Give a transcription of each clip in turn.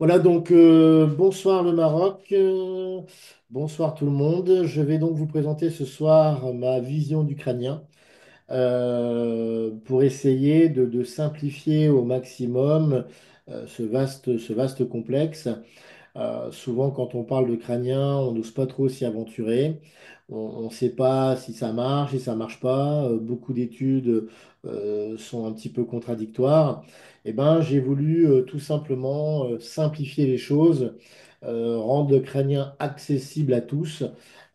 Voilà, donc bonsoir le Maroc, bonsoir tout le monde. Je vais donc vous présenter ce soir ma vision du crânien pour essayer de simplifier au maximum ce vaste complexe. Souvent, quand on parle de crânien, on n'ose pas trop s'y aventurer. On ne sait pas si ça marche, si ça marche pas. Beaucoup d'études sont un petit peu contradictoires. Eh ben, j'ai voulu tout simplement simplifier les choses, rendre le crânien accessible à tous,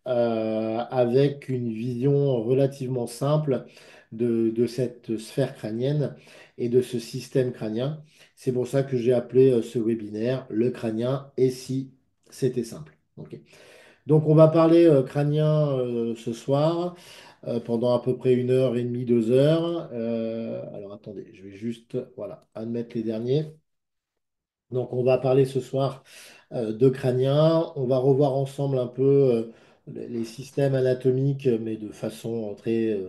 avec une vision relativement simple de cette sphère crânienne et de ce système crânien. C'est pour ça que j'ai appelé ce webinaire Le crânien et si c'était simple. Ok. Donc on va parler crânien ce soir pendant à peu près 1 heure et demie, 2 heures. Alors attendez, je vais juste voilà, admettre les derniers. Donc on va parler ce soir de crânien. On va revoir ensemble un peu les systèmes anatomiques, mais de façon très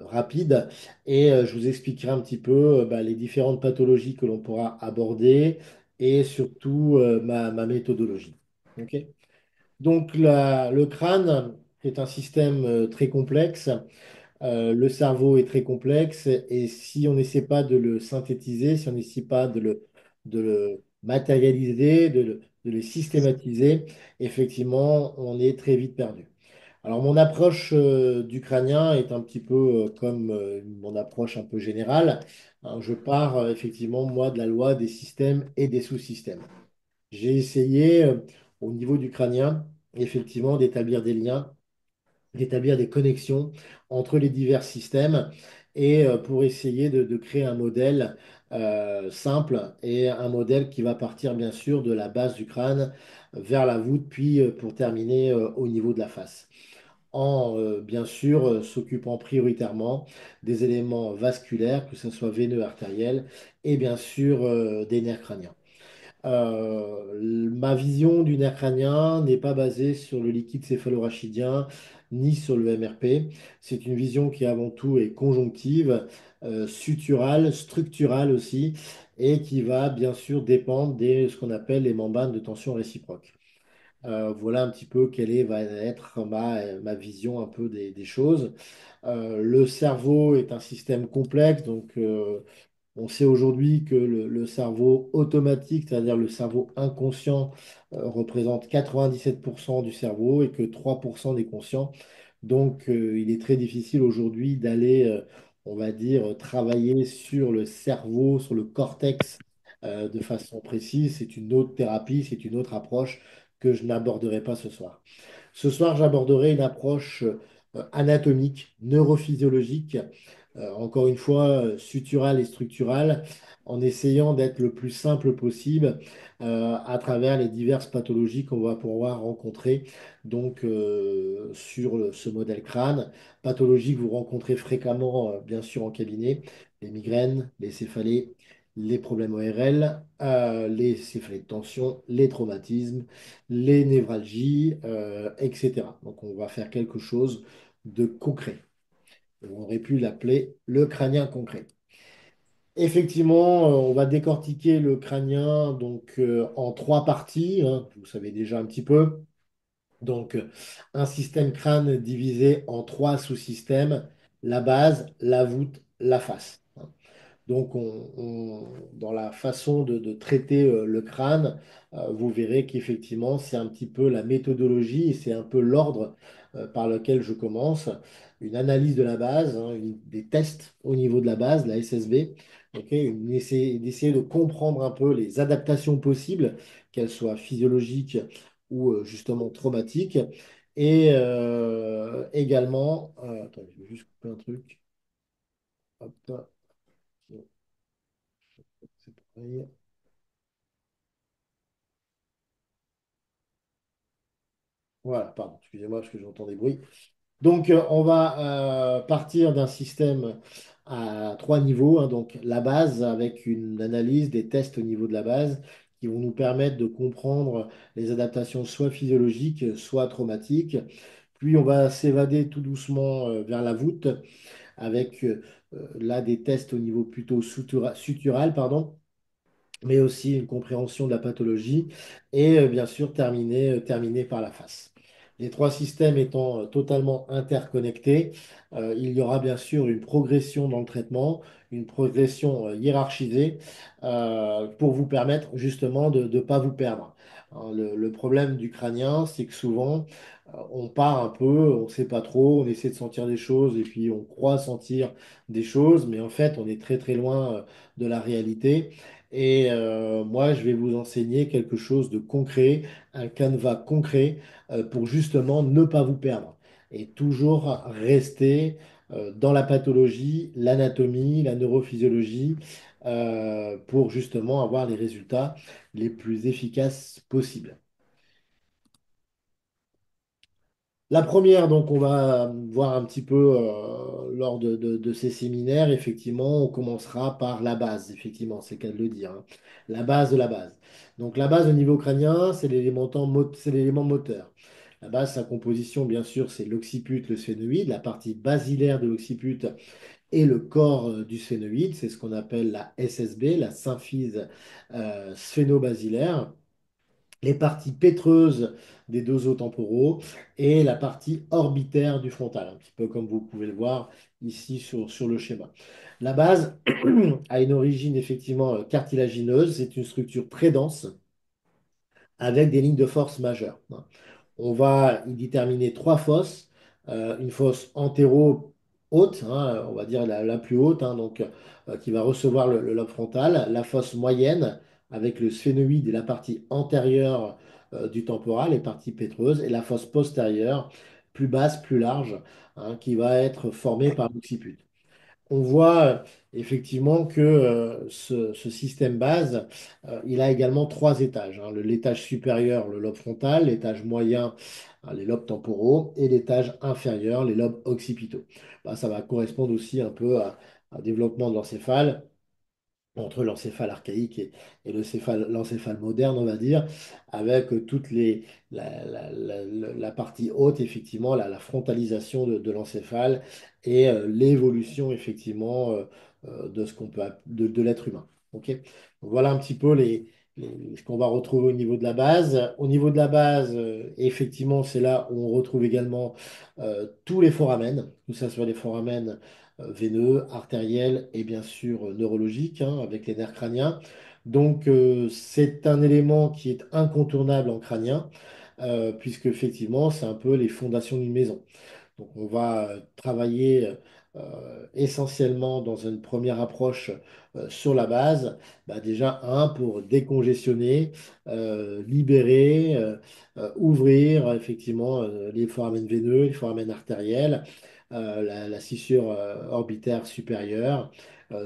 rapide. Et je vous expliquerai un petit peu bah, les différentes pathologies que l'on pourra aborder et surtout ma méthodologie. Ok. Donc le crâne est un système très complexe. Le cerveau est très complexe et si on n'essaie pas de le synthétiser, si on n'essaie pas de le matérialiser, de le systématiser, effectivement, on est très vite perdu. Alors, mon approche du crânien est un petit peu comme mon approche un peu générale. Hein, je pars effectivement, moi, de la loi des systèmes et des sous-systèmes. J'ai essayé, au niveau du crânien, effectivement, d'établir des liens, d'établir des connexions entre les divers systèmes et pour essayer de créer un modèle simple et un modèle qui va partir bien sûr de la base du crâne vers la voûte, puis pour terminer au niveau de la face. En bien sûr s'occupant prioritairement des éléments vasculaires, que ce soit veineux, artériels, et bien sûr des nerfs crâniens. Ma vision du nerf crânien n'est pas basée sur le liquide céphalorachidien ni sur le MRP. C'est une vision qui avant tout est conjonctive, suturale, structurale aussi, et qui va bien sûr dépendre de ce qu'on appelle les membranes de tension réciproque. Voilà un petit peu va être ma vision un peu des choses. Le cerveau est un système complexe, donc on sait aujourd'hui que le cerveau automatique, c'est-à-dire le cerveau inconscient, représente 97% du cerveau et que 3% des conscients. Donc, il est très difficile aujourd'hui d'aller, on va dire, travailler sur le cerveau, sur le cortex, de façon précise. C'est une autre thérapie, c'est une autre approche que je n'aborderai pas ce soir. Ce soir, j'aborderai une approche anatomique, neurophysiologique, encore une fois, suturale et structurale, en essayant d'être le plus simple possible à travers les diverses pathologies qu'on va pouvoir rencontrer donc sur ce modèle crâne. Pathologies que vous rencontrez fréquemment, bien sûr, en cabinet, les migraines, les céphalées, les problèmes ORL, les céphalées de tension, les traumatismes, les névralgies, etc. Donc on va faire quelque chose de concret. On aurait pu l'appeler le crânien concret. Effectivement, on va décortiquer le crânien donc en trois parties, hein, vous savez déjà un petit peu. Donc, un système crâne divisé en trois sous-systèmes, la base, la voûte, la face. Donc, dans la façon de traiter le crâne, vous verrez qu'effectivement, c'est un petit peu la méthodologie et c'est un peu l'ordre par lequel je commence. Une analyse de la base, hein, des tests au niveau de la base, la SSB, ok, d'essayer de comprendre un peu les adaptations possibles, qu'elles soient physiologiques ou justement traumatiques. Et également, attends, je vais juste couper un truc. Hop, c'est pareil. Voilà, pardon, excusez-moi parce que j'entends des bruits. Donc, on va partir d'un système à trois niveaux, hein. Donc, la base avec une analyse des tests au niveau de la base qui vont nous permettre de comprendre les adaptations soit physiologiques, soit traumatiques. Puis, on va s'évader tout doucement vers la voûte avec là des tests au niveau plutôt sutural, pardon, mais aussi une compréhension de la pathologie et bien sûr terminer par la face. Les trois systèmes étant totalement interconnectés, il y aura bien sûr une progression dans le traitement, une progression hiérarchisée pour vous permettre justement de ne pas vous perdre. Hein, le problème du crânien, c'est que souvent, on part un peu, on ne sait pas trop, on essaie de sentir des choses et puis on croit sentir des choses, mais en fait, on est très très loin de la réalité. Et moi, je vais vous enseigner quelque chose de concret, un canevas concret pour justement ne pas vous perdre et toujours rester dans la pathologie, l'anatomie, la neurophysiologie pour justement avoir les résultats les plus efficaces possibles. La première, donc, on va voir un petit peu lors de ces séminaires. Effectivement, on commencera par la base. Effectivement, c'est le cas de le dire. Hein. La base de la base. Donc, la base au niveau crânien, c'est l'élément moteur. La base, sa composition, bien sûr, c'est l'occiput, le sphénoïde, la partie basilaire de l'occiput et le corps du sphénoïde. C'est ce qu'on appelle la SSB, la symphyse sphéno-basilaire, les parties pétreuses des deux os temporaux et la partie orbitaire du frontal, un petit peu comme vous pouvez le voir ici sur le schéma. La base a une origine effectivement cartilagineuse, c'est une structure très dense avec des lignes de force majeures. On va y déterminer trois fosses. Une fosse antéro-haute, hein, on va dire la plus haute, hein, donc, qui va recevoir le lobe frontal. La fosse moyenne, avec le sphénoïde et la partie antérieure du temporal, les parties pétreuses. Et la fosse postérieure, plus basse, plus large, hein, qui va être formée par l'occiput. On voit effectivement que ce système base, il a également trois étages. Hein. L'étage supérieur, le lobe frontal, l'étage moyen, hein, les lobes temporaux, et l'étage inférieur, les lobes occipitaux. Bah, ça va correspondre aussi un peu à un développement de l'encéphale entre l'encéphale archaïque et l'encéphale moderne, on va dire, avec la partie haute, effectivement, la frontalisation de l'encéphale et l'évolution, effectivement, de ce qu'on peut, de l'être humain. Ok. Donc, voilà un petit peu ce qu'on va retrouver au niveau de la base. Au niveau de la base, effectivement, c'est là où on retrouve également tous les foramènes, que ce soit les foramènes veineux, artériels et bien sûr neurologiques, hein, avec les nerfs crâniens. Donc, c'est un élément qui est incontournable en crânien, puisque effectivement, c'est un peu les fondations d'une maison. Donc, on va travailler essentiellement dans une première approche sur la base. Bah, déjà, un, pour décongestionner, libérer, ouvrir effectivement les foramènes veineux, les foramènes artériels, la scissure orbitaire supérieure,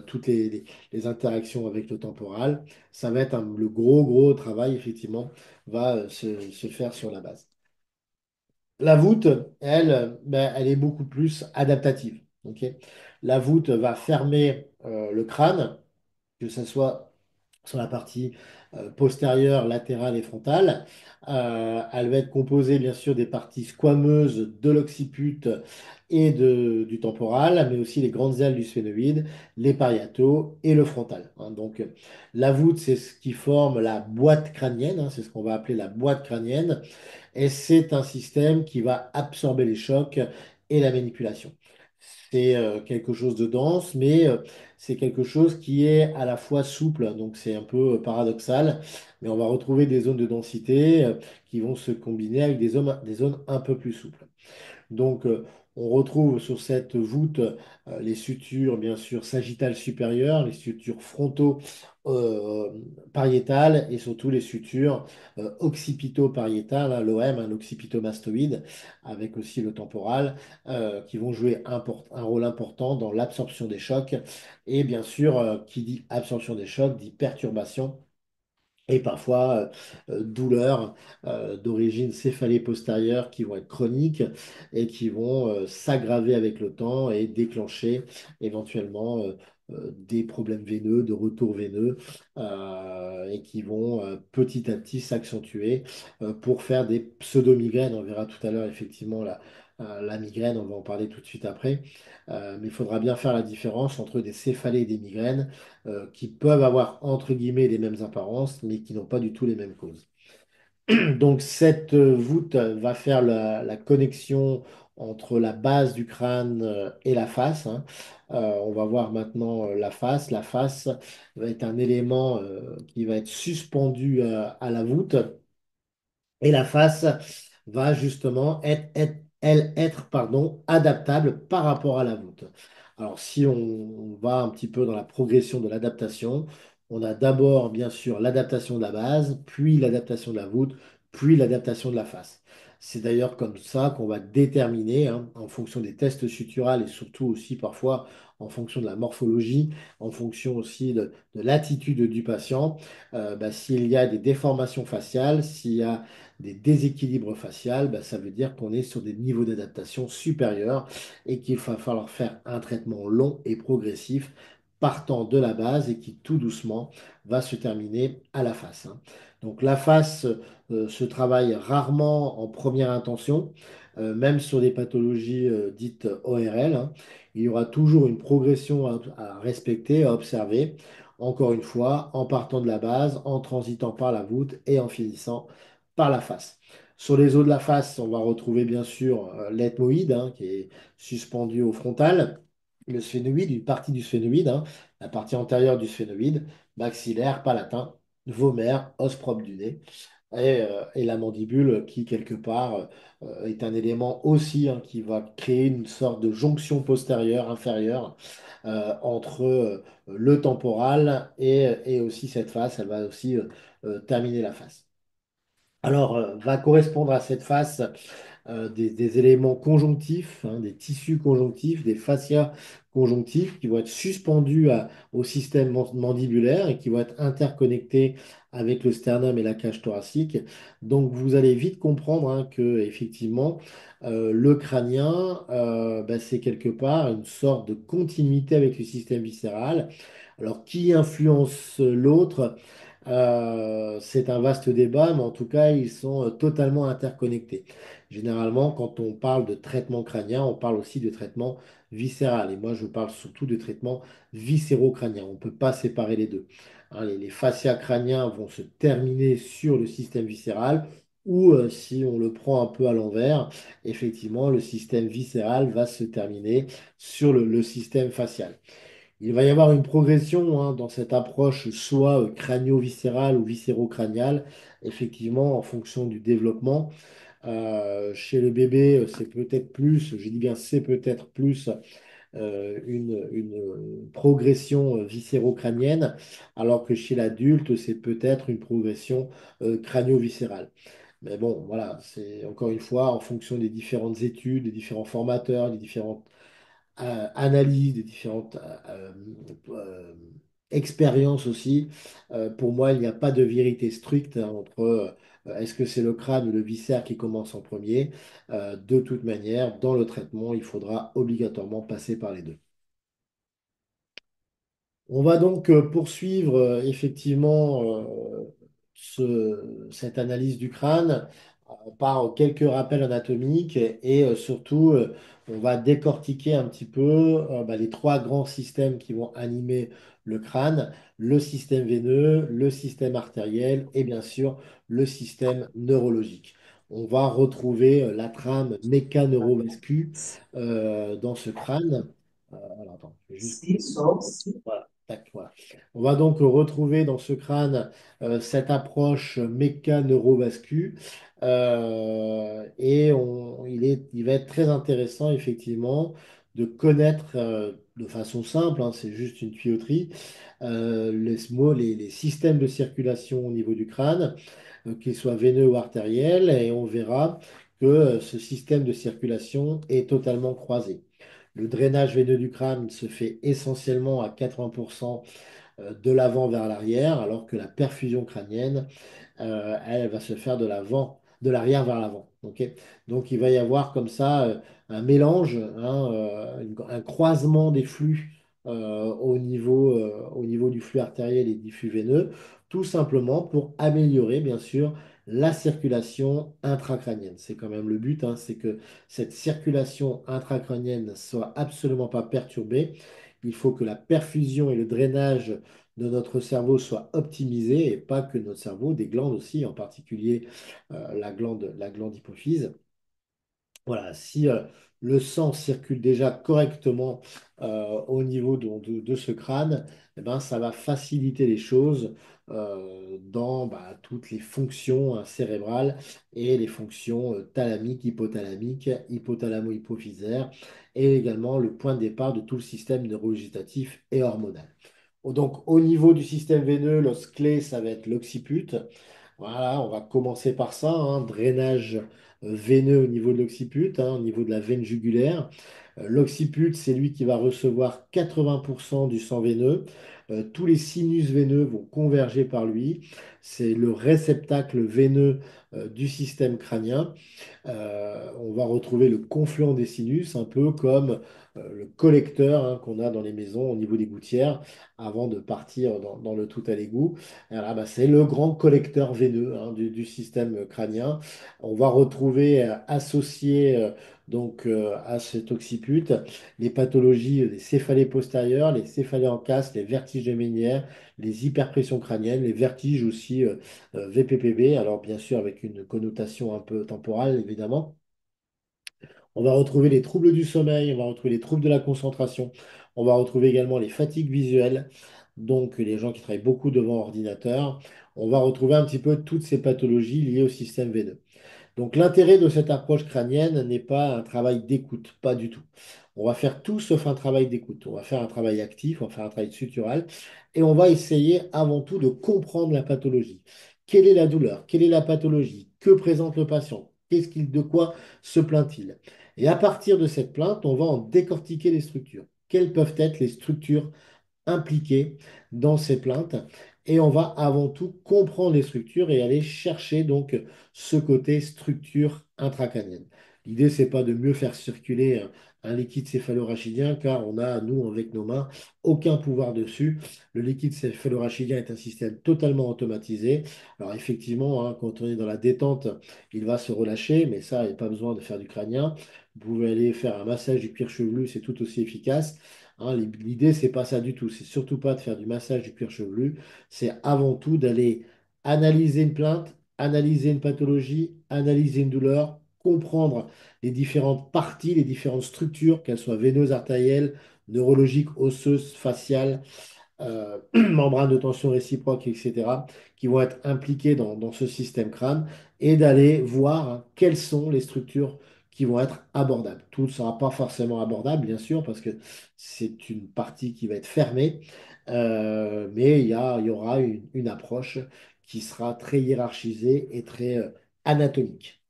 toutes les interactions avec le temporal. Ça va être le gros travail, effectivement, va se faire sur la base. La voûte, elle, ben, elle est beaucoup plus adaptative. Ok. La voûte va fermer le crâne, que ce soit sur la partie postérieure, latérale et frontale. Elle va être composée bien sûr des parties squameuses de l'occiput et du temporal, mais aussi les grandes ailes du sphénoïde, les pariétaux et le frontal. Hein. Donc la voûte, c'est ce qui forme la boîte crânienne, hein, c'est ce qu'on va appeler la boîte crânienne, et c'est un système qui va absorber les chocs et la manipulation. C'est quelque chose de dense, mais c'est quelque chose qui est à la fois souple, donc c'est un peu paradoxal, mais on va retrouver des zones de densité qui vont se combiner avec des zones un peu plus souples. Donc, on retrouve sur cette voûte les sutures, bien sûr, sagittales supérieures, les sutures euh, pariétales et surtout les sutures occipito-pariétales, hein, l'OM, hein, l'occipitomastoïde, avec aussi le temporal, qui vont jouer un rôle important dans l'absorption des chocs. Et bien sûr, qui dit absorption des chocs dit perturbation et parfois douleurs d'origine céphalée-postérieure qui vont être chroniques et qui vont s'aggraver avec le temps et déclencher éventuellement des problèmes veineux, de retour veineux, et qui vont petit à petit s'accentuer pour faire des pseudo-migraines. On verra tout à l'heure effectivement La migraine, on va en parler tout de suite après. Mais il faudra bien faire la différence entre des céphalées et des migraines qui peuvent avoir, entre guillemets, les mêmes apparences, mais qui n'ont pas du tout les mêmes causes. Donc cette voûte va faire la connexion entre la base du crâne et la face, hein. On va voir maintenant la face. La face va être un élément qui va être suspendu à la voûte. Et la face va justement elle, être pardon, adaptable par rapport à la voûte. Alors, si on va un petit peu dans la progression de l'adaptation, on a d'abord, bien sûr, l'adaptation de la base, puis l'adaptation de la voûte, puis l'adaptation de la face. C'est d'ailleurs comme ça qu'on va déterminer, hein, en fonction des tests suturales et surtout aussi parfois en fonction de la morphologie, en fonction aussi de l'attitude du patient, s'il y a des déformations faciales, s'il y a des déséquilibres faciaux, ça veut dire qu'on est sur des niveaux d'adaptation supérieurs et qu'il va falloir faire un traitement long et progressif partant de la base et qui tout doucement va se terminer à la face, hein. Donc la face se travaille rarement en première intention, même sur des pathologies dites ORL, hein. Il y aura toujours une progression à respecter, à observer, encore une fois, en partant de la base, en transitant par la voûte et en finissant par la face. Sur les os de la face, on va retrouver bien sûr l'ethmoïde, hein, qui est suspendu au frontal, le sphénoïde, une partie du sphénoïde, hein, la partie antérieure du sphénoïde, maxillaire, palatin, vomaire, os propre du nez, et la mandibule qui, quelque part, est un élément aussi, hein, qui va créer une sorte de jonction postérieure, inférieure, entre le temporal et aussi cette face. Elle va aussi terminer la face. Alors, va correspondre à cette face des éléments conjonctifs, hein, des tissus conjonctifs, des fascias conjonctifs qui vont être suspendus au système mandibulaire et qui vont être interconnectés avec le sternum et la cage thoracique. Donc, vous allez vite comprendre, hein, que effectivement, le crânien, c'est quelque part une sorte de continuité avec le système viscéral. Alors, qui influence l'autre? C'est un vaste débat, mais en tout cas, ils sont totalement interconnectés. Généralement, quand on parle de traitement crânien, on parle aussi de traitement viscéral. Et moi, je parle surtout de traitement viscéro-crânien. On ne peut pas séparer les deux, hein. Les fascias crâniens vont se terminer sur le système viscéral, ou si on le prend un peu à l'envers, effectivement, le système viscéral va se terminer sur le système facial. Il va y avoir une progression, hein, dans cette approche, soit crânio-viscérale ou viscéro-crâniale, effectivement, en fonction du développement. Chez le bébé, c'est peut-être plus, je dis bien c'est peut-être plus une progression viscéro-crânienne, alors que chez l'adulte, c'est peut-être une progression crânio-viscérale. Mais bon, voilà, c'est encore une fois en fonction des différentes études, des différents formateurs, des différentes analyse des différentes expériences aussi. Pour moi, il n'y a pas de vérité stricte, hein, entre est-ce que c'est le crâne ou le viscère qui commence en premier. De toute manière, dans le traitement, il faudra obligatoirement passer par les deux. On va donc poursuivre effectivement cette analyse du crâne par quelques rappels anatomiques et surtout on va décortiquer un petit peu les trois grands systèmes qui vont animer le crâne, le système veineux, le système artériel et bien sûr le système neurologique. On va retrouver la trame mécaneurovasculaire dans ce crâne. Alors, attends, je vais juste voilà, tac, voilà. On va donc retrouver dans ce crâne cette approche méca-neurovasculaire, et il va être très intéressant effectivement de connaître de façon simple, hein, c'est juste une tuyauterie, les systèmes de circulation au niveau du crâne, qu'ils soient veineux ou artériels, et on verra que ce système de circulation est totalement croisé. Le drainage veineux du crâne se fait essentiellement à 80% de l'avant vers l'arrière, alors que la perfusion crânienne, elle va se faire de l'arrière vers l'avant. Ok. Donc il va y avoir comme ça un mélange, hein, un croisement des flux au niveau du flux artériel et du flux veineux, tout simplement pour améliorer, bien sûr, la circulation intracrânienne. C'est quand même le but, hein, c'est que cette circulation intracrânienne ne soit absolument pas perturbée. Il faut que la perfusion et le drainage de notre cerveau soient optimisés et pas que notre cerveau, des glandes aussi, en particulier la glande hypophyse. Voilà, si le sang circule déjà correctement au niveau de ce crâne, eh ben, ça va faciliter les choses dans bah, toutes les fonctions hein, cérébrales et les fonctions thalamiques, hypothalamiques, hypothalamo-hypophysaires et également le point de départ de tout le système neurovégétatif et hormonal. Donc, au niveau du système veineux, l'os clé, ça va être l'occiput. Voilà, on va commencer par ça, hein, drainage veineux au niveau de l'occiput, hein, au niveau de la veine jugulaire. L'occiput, c'est lui qui va recevoir 80% du sang veineux. Tous les sinus veineux vont converger par lui. C'est le réceptacle veineux du système crânien. On va retrouver le confluent des sinus, un peu comme le collecteur hein, qu'on a dans les maisons au niveau des gouttières avant de partir dans le tout à l'égout. Voilà, bah, c'est le grand collecteur veineux hein, du système crânien. On va retrouver associé à cet occiput les pathologies des céphalées postérieures, les céphalées en casse, les vertiges de Ménière, les hyperpressions crâniennes, les vertiges aussi VPPB, alors bien sûr avec une connotation un peu temporale évidemment. On va retrouver les troubles du sommeil, on va retrouver les troubles de la concentration, on va retrouver également les fatigues visuelles, donc les gens qui travaillent beaucoup devant ordinateur. On va retrouver un petit peu toutes ces pathologies liées au système veineux. Donc l'intérêt de cette approche crânienne n'est pas un travail d'écoute, pas du tout. On va faire tout sauf un travail d'écoute. On va faire un travail actif, on va faire un travail sutural et on va essayer avant tout de comprendre la pathologie. Quelle est la douleur? Quelle est la pathologie? Que présente le patient? De quoi se plaint-il? Et à partir de cette plainte, on va en décortiquer les structures. Quelles peuvent être les structures impliqués dans ces plaintes et on va avant tout comprendre les structures et aller chercher donc ce côté structure intracrânienne. L'idée, c'est pas de mieux faire circuler un liquide céphalorachidien car on a, nous, avec nos mains, aucun pouvoir dessus. Le liquide céphalorachidien est un système totalement automatisé. Alors effectivement, hein, quand on est dans la détente, il va se relâcher, mais ça, il n'y a pas besoin de faire du crânien. Vous pouvez aller faire un massage du cuir chevelu, c'est tout aussi efficace. Hein, l'idée, c'est pas ça du tout. C'est surtout pas de faire du massage du cuir chevelu. C'est avant tout d'aller analyser une plainte, analyser une pathologie, analyser une douleur, comprendre les différentes parties, les différentes structures, qu'elles soient veineuses, artérielles, neurologiques, osseuses, faciales, membranes de tension réciproque, etc., qui vont être impliquées dans ce système crâne et d'aller voir hein, quelles sont les structures qui vont être abordables. Tout ne sera pas forcément abordable, bien sûr, parce que c'est une partie qui va être fermée, mais il y aura une approche qui sera très hiérarchisée et très anatomique.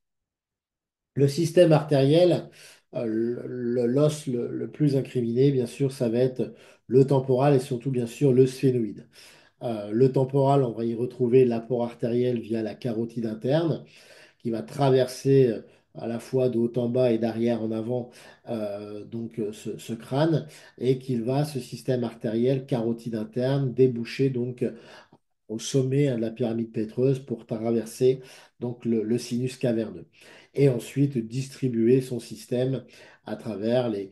Le système artériel, l'os le plus incriminé, bien sûr, ça va être le temporal et surtout, bien sûr, le sphénoïde. Le temporal, on va y retrouver l'apport artériel via la carotide interne qui va traverser à la fois de haut en bas et d'arrière en avant ce crâne et qu'il va, ce système artériel carotide interne, déboucher donc au sommet hein, de la pyramide pétreuse pour traverser donc le sinus caverneux. Et ensuite distribuer son système à travers les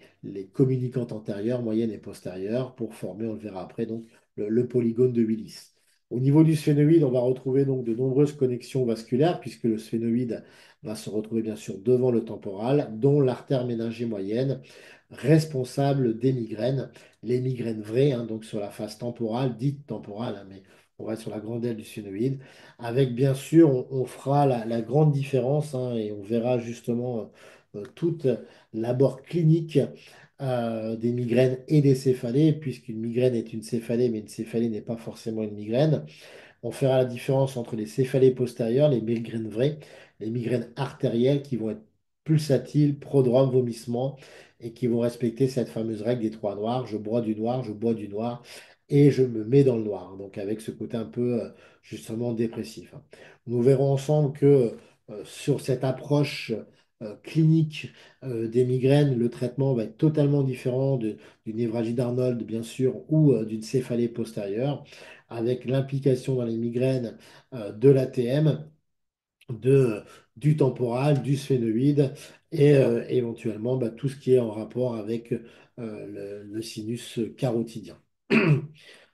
communicantes antérieures, moyennes et postérieures pour former, on le verra après, donc le polygone de Willis. Au niveau du sphénoïde, on va retrouver donc de nombreuses connexions vasculaires puisque le sphénoïde va se retrouver bien sûr devant le temporal, dont l'artère méningée moyenne, responsable des migraines, les migraines vraies, hein, donc sur la face temporale, dite temporale, hein, mais on va être sur la grande aile du sphénoïde. Avec bien sûr, on fera la grande différence hein, et on verra justement toute l'abord clinique des migraines et des céphalées, puisqu'une migraine est une céphalée, mais une céphalée n'est pas forcément une migraine. On fera la différence entre les céphalées postérieures, les migraines vraies, les migraines artérielles qui vont être pulsatiles, prodromes, vomissements, et qui vont respecter cette fameuse règle des trois noirs. Je bois du noir, je bois du noir, et je me mets dans le noir. Donc avec ce côté un peu justement dépressif. Nous verrons ensemble que sur cette approche clinique des migraines, le traitement va être totalement différent d'une névralgie d'Arnold, bien sûr, ou d'une céphalée postérieure, avec l'implication dans les migraines de l'ATM, de, du temporal, du sphénoïde et éventuellement bah, tout ce qui est en rapport avec le sinus carotidien.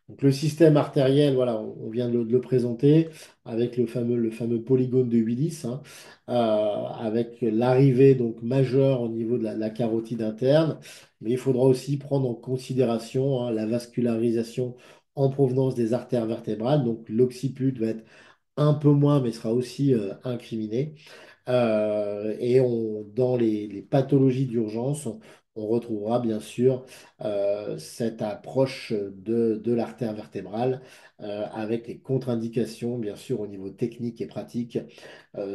Donc, le système artériel, voilà, on vient de le présenter avec le fameux polygone de Willis, hein, avec l'arrivée donc majeure au niveau de la carotide interne. Mais il faudra aussi prendre en considération la vascularisation en provenance des artères vertébrales. Donc l'occiput va être un peu moins, mais sera aussi incriminé. Dans les pathologies d'urgence, on retrouvera bien sûr cette approche de l'artère vertébrale avec les contre-indications, bien sûr, au niveau technique et pratique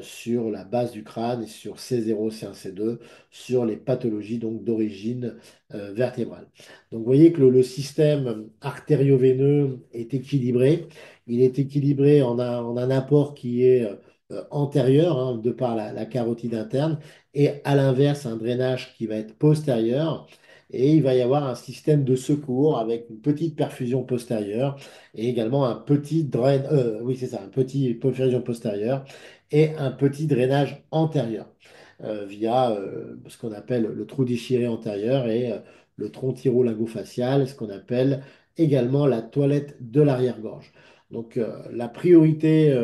sur la base du crâne et sur C0, C1, C2, sur les pathologies donc d'origine vertébrale. Donc, vous voyez que le système artério-veineux est équilibré. Il est équilibré en un apport qui est antérieure, hein, de par la carotide interne, et à l'inverse, un drainage qui va être postérieur. Et il va y avoir un système de secours avec une petite perfusion postérieure et également un petit drain, oui, c'est ça, un petit perfusion postérieure et un petit drainage antérieur via ce qu'on appelle le trou déchiré antérieur et le tronc thyro-lyngofacial, ce qu'on appelle également la toilette de l'arrière-gorge. Donc, la priorité,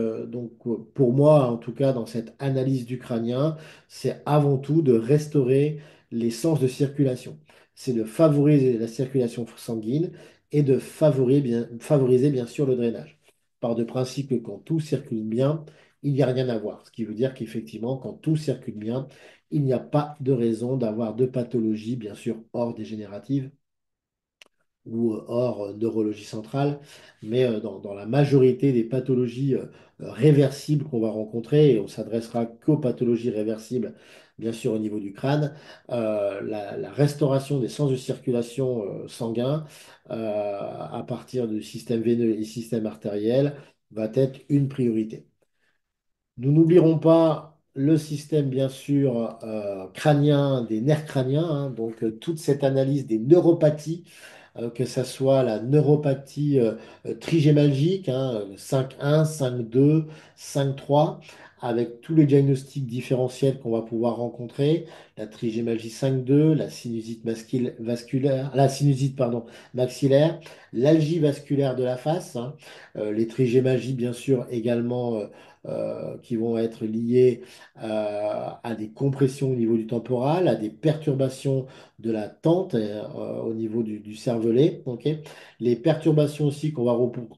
pour moi, en tout cas, dans cette analyse du crânien, c'est avant tout de restaurer les sens de circulation. C'est de favoriser la circulation sanguine et de favoriser, bien sûr, le drainage. Par de principe que quand tout circule bien, il n'y a rien à voir. Ce qui veut dire qu'effectivement, quand tout circule bien, il n'y a pas de raison d'avoir de pathologie, bien sûr, hors dégénérative ou hors neurologie centrale, mais dans la majorité des pathologies réversibles qu'on va rencontrer, et on s'adressera qu'aux pathologies réversibles, bien sûr au niveau du crâne, la restauration des sens de circulation sanguin à partir du système veineux et système artériel va être une priorité. Nous n'oublierons pas le système, bien sûr, crânien, des nerfs crâniens, hein, donc toute cette analyse des neuropathies que ça soit la neuropathie trigémalgique, hein, 5.1, 5.2, 5.3, avec tous les diagnostics différentiels qu'on va pouvoir rencontrer, la trigémalgie 5.2, la sinusite vasculaire, la sinusite, pardon, maxillaire, l'algie vasculaire de la face, hein, les trigémalgies bien sûr également qui vont être liées à des compressions au niveau du temporal, à des perturbations de la tente au niveau du cervelet. Ok. Les perturbations aussi qu'on va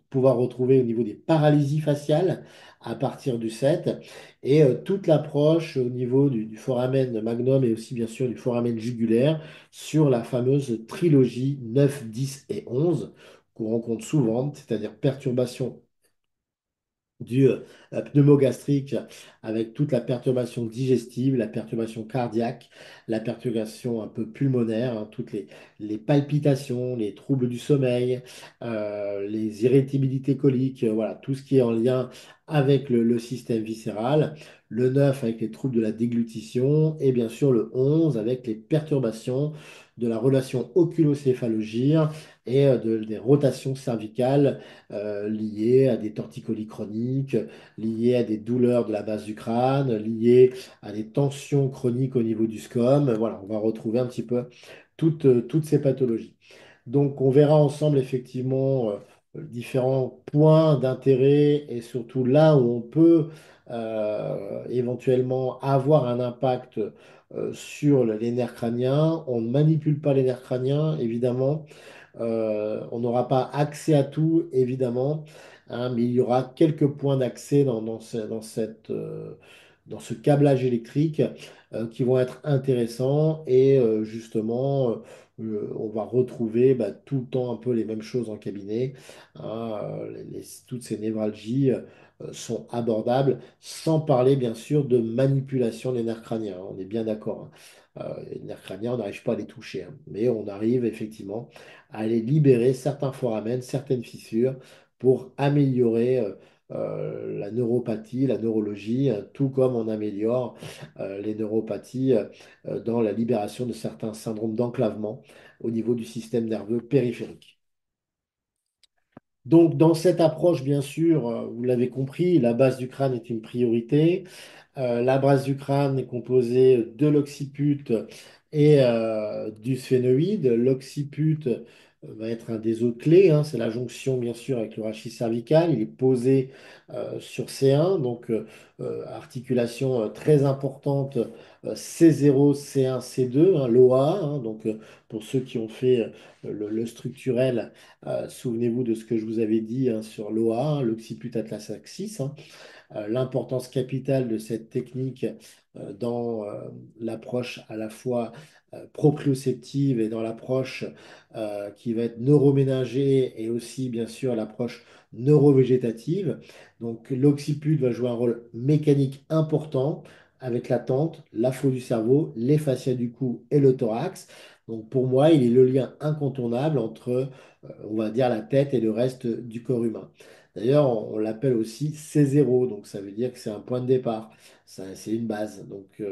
pouvoir retrouver au niveau des paralysies faciales à partir du 7 et toute l'approche au niveau du foramen magnum et aussi bien sûr du foramen jugulaire sur la fameuse trilogie 9, 10 et 11 qu'on rencontre souvent, c'est-à-dire perturbation du pneumogastrique avec toute la perturbation digestive, la perturbation cardiaque, la perturbation un peu pulmonaire, hein, toutes les palpitations, les troubles du sommeil, les irritabilités coliques, voilà, tout ce qui est en lien avec le système viscéral, le 9 avec les troubles de la déglutition et bien sûr le 11 avec les perturbations de la relation oculocéphalogie et des rotations cervicales liées à des torticolis chroniques, liées à des douleurs de la base du crâne, liées à des tensions chroniques au niveau du scom. Voilà, on va retrouver un petit peu toutes ces pathologies. Donc, on verra ensemble effectivement différents points d'intérêt et surtout là où on peut éventuellement avoir un impact sur les nerfs crâniens. On ne manipule pas les nerfs crâniens, évidemment. On n'aura pas accès à tout, évidemment, hein, mais il y aura quelques points d'accès dans ce câblage électrique qui vont être intéressants et justement, on va retrouver bah, tout le temps un peu les mêmes choses en cabinet, hein, toutes ces névralgies sont abordables, sans parler bien sûr de manipulation des nerfs crâniens, hein, on est bien d'accord. Hein. Les nerfs crâniens, on n'arrive pas à les toucher, hein, mais on arrive effectivement à aller libérer certains foramen, certaines fissures pour améliorer la neuropathie, la neurologie, tout comme on améliore les neuropathies dans la libération de certains syndromes d'enclavement au niveau du système nerveux périphérique. Donc, dans cette approche, bien sûr, vous l'avez compris, la base du crâne est une priorité. La base du crâne est composée de l'occiput et du sphénoïde. L'occiput va être un des os clés, hein, c'est la jonction bien sûr avec le rachis cervical. Il est posé sur C1, donc articulation très importante C0, C1, C2, hein, l'OA. Hein, donc pour ceux qui ont fait le structurel, souvenez-vous de ce que je vous avais dit hein, sur l'OA, hein, l'occiput atlas axis. Hein. L'importance capitale de cette technique dans l'approche à la fois proprioceptive et dans l'approche qui va être neuroménagée et aussi bien sûr l'approche neurovégétative. Donc l'occiput va jouer un rôle mécanique important avec la tente, la faue du cerveau, les fascias du cou et le thorax. Donc pour moi, il est le lien incontournable entre, on va dire, la tête et le reste du corps humain. D'ailleurs, on l'appelle aussi C0, donc ça veut dire que c'est un point de départ, c'est une base. Donc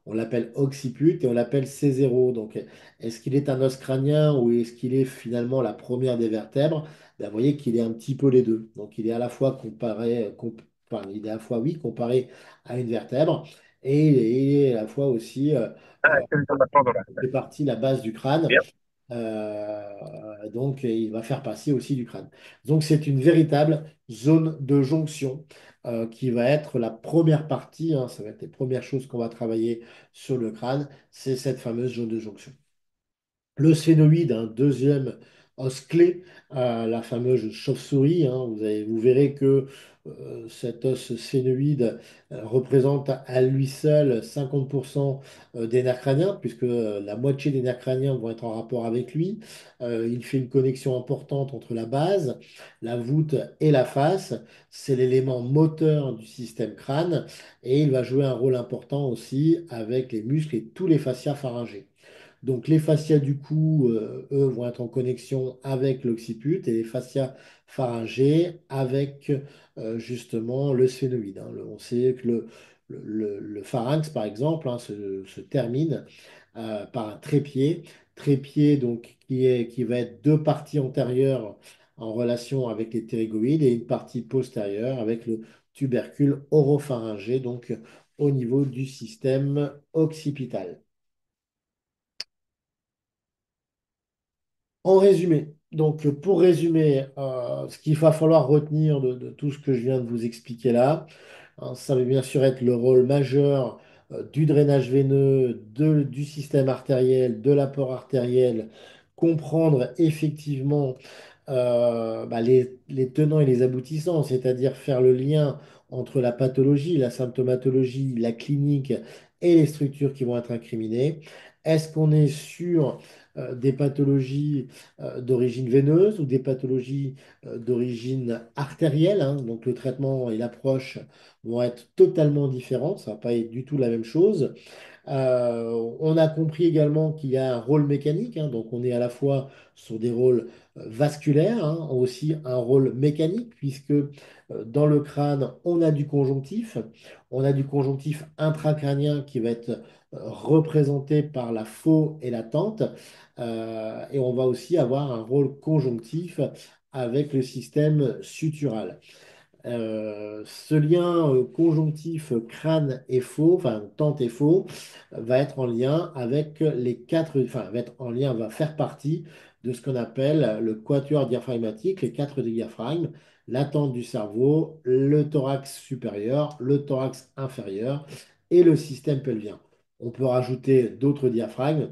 on l'appelle occiput et on l'appelle C0. Donc est-ce qu'il est un os crânien ou est-ce qu'il est finalement la première des vertèbres? Ben, vous voyez qu'il est un petit peu les deux. Donc il est à la fois enfin, il est à la fois oui comparé à une vertèbre et il est à la fois aussi fait partie la base du crâne. Donc, il va faire passer aussi du crâne. Donc, c'est une véritable zone de jonction qui va être la première partie, hein, ça va être les premières choses qu'on va travailler sur le crâne, c'est cette fameuse zone de jonction. Le sphénoïde, un deuxième os clé, la fameuse chauve-souris. Hein, vous verrez que cet os sphénoïde représente à lui seul 50% des nerfs crâniens, puisque la moitié des nerfs crâniens vont être en rapport avec lui. Il fait une connexion importante entre la base, la voûte et la face. C'est l'élément moteur du système crâne et il va jouer un rôle important aussi avec les muscles et tous les fascias pharyngés. Donc les fascias du cou, eux, vont être en connexion avec l'occiput et les fascias pharyngés avec justement le sphénoïde. Hein. On sait que le pharynx, par exemple, hein, se termine par un trépied. Trépied donc, qui va être deux parties antérieures en relation avec les ptérygoïdes et une partie postérieure avec le tubercule oropharyngé, donc au niveau du système occipital. En résumé, donc pour résumer, ce qu'il va falloir retenir de tout ce que je viens de vous expliquer là, hein, ça va bien sûr être le rôle majeur du drainage veineux, du système artériel, de l'apport artériel, comprendre effectivement bah, les tenants et les aboutissants, c'est-à-dire faire le lien entre la pathologie, la symptomatologie, la clinique et les structures qui vont être incriminées. Est-ce qu'on est sur des pathologies d'origine veineuse ou des pathologies d'origine artérielle, hein? Donc le traitement et l'approche vont être totalement différents, ça ne va pas être du tout la même chose. On a compris également qu'il y a un rôle mécanique, hein, donc on est à la fois sur des rôles vasculaires, hein, aussi un rôle mécanique, puisque dans le crâne, on a du conjonctif intracrânien qui va être représenté par la faux et la tente, et on va aussi avoir un rôle conjonctif avec le système sutural. Ce lien conjonctif crâne et faux, enfin tente et faux, va être en lien avec les quatre, enfin va être en lien, va faire partie de ce qu'on appelle le quatuor diaphragmatique, les quatre diaphragmes, la tente du cerveau, le thorax supérieur, le thorax inférieur et le système pelvien. On peut rajouter d'autres diaphragmes.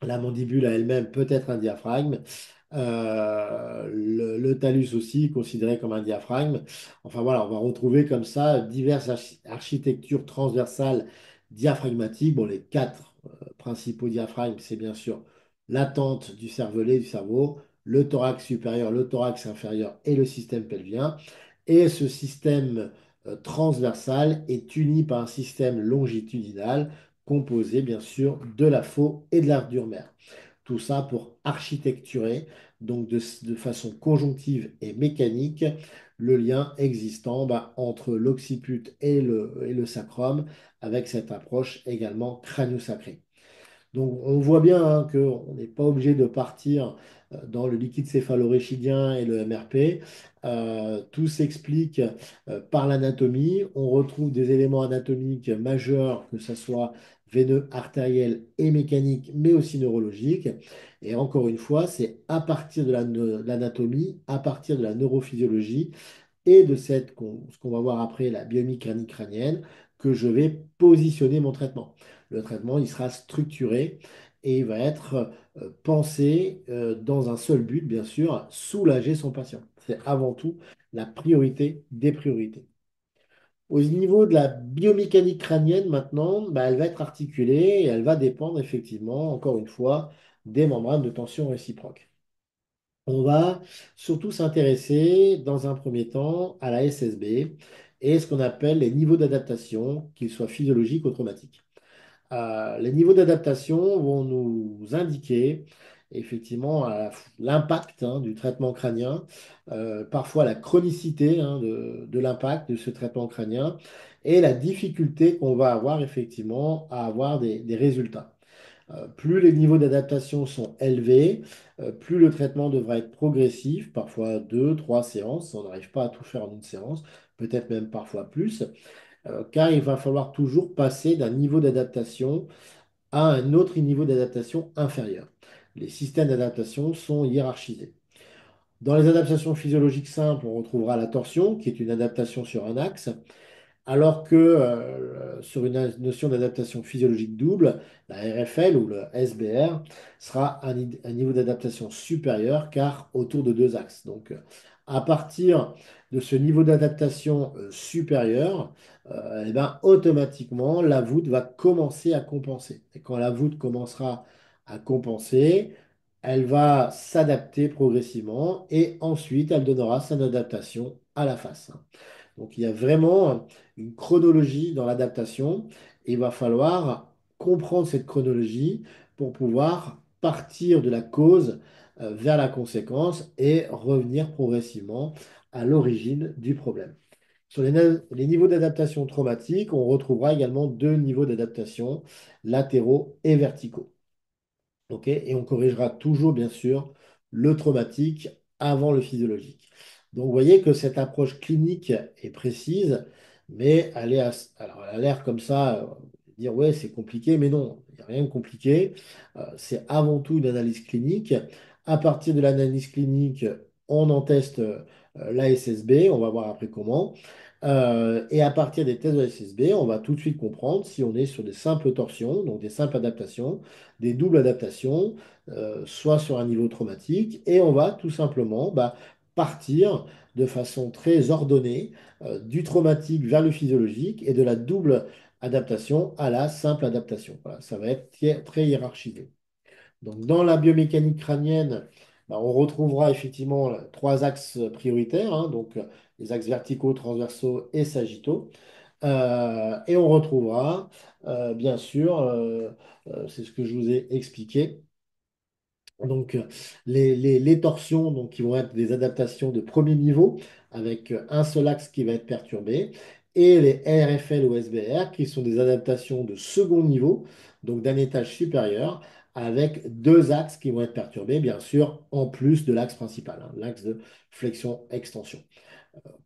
La mandibule à elle-même peut être un diaphragme. Le talus aussi, considéré comme un diaphragme. Enfin voilà, on va retrouver comme ça diverses architectures transversales diaphragmatiques. Bon, les quatre principaux diaphragmes, c'est bien sûr la tente du cervelet, du cerveau, le thorax supérieur, le thorax inférieur et le système pelvien. Et ce système transversal est uni par un système longitudinal composé bien sûr de la faux et de l'ardure mère. Tout ça pour architecturer, donc de façon conjonctive et mécanique, le lien existant entre l'occiput et le sacrum avec cette approche également crânio-sacrée. Donc on voit bien hein, qu'on n'est pas obligé de partir dans le liquide céphalo-réchidien et le MRP. Tout s'explique par l'anatomie. On retrouve des éléments anatomiques majeurs, que ce soit veineux, artériels et mécaniques, mais aussi neurologiques. Et encore une fois, c'est à partir de l'anatomie, à partir de la neurophysiologie et de ce qu'on va voir après, la biomécanique crânienne, que je vais positionner mon traitement. Le traitement, il sera structuré et il va être pensé dans un seul but, bien sûr, soulager son patient. C'est avant tout la priorité des priorités. Au niveau de la biomécanique crânienne, maintenant, elle va être articulée et elle va dépendre effectivement, encore une fois, des membranes de tension réciproque. On va surtout s'intéresser dans un premier temps à la SSB et ce qu'on appelle les niveaux d'adaptation, qu'ils soient physiologiques ou traumatiques. Les niveaux d'adaptation vont nous indiquer effectivement l'impact hein, du traitement crânien, parfois la chronicité hein, de l'impact de ce traitement crânien et la difficulté qu'on va avoir effectivement à avoir des résultats. Plus les niveaux d'adaptation sont élevés, plus le traitement devra être progressif, parfois deux, trois séances. On n'arrive pas à tout faire en une séance, peut-être même parfois plus, car il va falloir toujours passer d'un niveau d'adaptation à un autre niveau d'adaptation inférieur. Les systèmes d'adaptation sont hiérarchisés. Dans les adaptations physiologiques simples, on retrouvera la torsion, qui est une adaptation sur un axe. Alors que sur une notion d'adaptation physiologique double, la RFL ou le SBR sera un niveau d'adaptation supérieur car autour de deux axes. Donc à partir de ce niveau d'adaptation supérieur, automatiquement la voûte va commencer à compenser. Et quand la voûte commencera à compenser, elle va s'adapter progressivement et ensuite elle donnera son adaptation à la face. Donc il y a vraiment une chronologie dans l'adaptation et il va falloir comprendre cette chronologie pour pouvoir partir de la cause vers la conséquence et revenir progressivement à l'origine du problème. Sur les niveaux d'adaptation traumatique, on retrouvera également deux niveaux d'adaptation, latéraux et verticaux. Ok. Et on corrigera toujours, bien sûr, le traumatique avant le physiologique. Donc, vous voyez que cette approche clinique est précise, mais alors, elle a l'air comme ça, dire ouais, c'est compliqué, mais non, il n'y a rien de compliqué. C'est avant tout une analyse clinique. À partir de l'analyse clinique, on en teste l'ASSB, on va voir après comment. Et à partir des tests de l'ASSB, on va tout de suite comprendre si on est sur des simples torsions, donc des simples adaptations, des doubles adaptations, soit sur un niveau traumatique, et on va tout simplement partir de façon très ordonnée du traumatique vers le physiologique et de la double adaptation à la simple adaptation. Voilà, ça va être très hiérarchisé. Donc, dans la biomécanique crânienne, on retrouvera effectivement trois axes prioritaires, hein, donc les axes verticaux, transversaux et sagittaux. Et on retrouvera, bien sûr, c'est ce que je vous ai expliqué, donc les torsions donc, qui vont être des adaptations de premier niveau avec un seul axe qui va être perturbé et les RFL ou SBR qui sont des adaptations de second niveau, donc d'un étage supérieur avec deux axes qui vont être perturbés, bien sûr, en plus de l'axe principal, hein, l'axe de flexion-extension.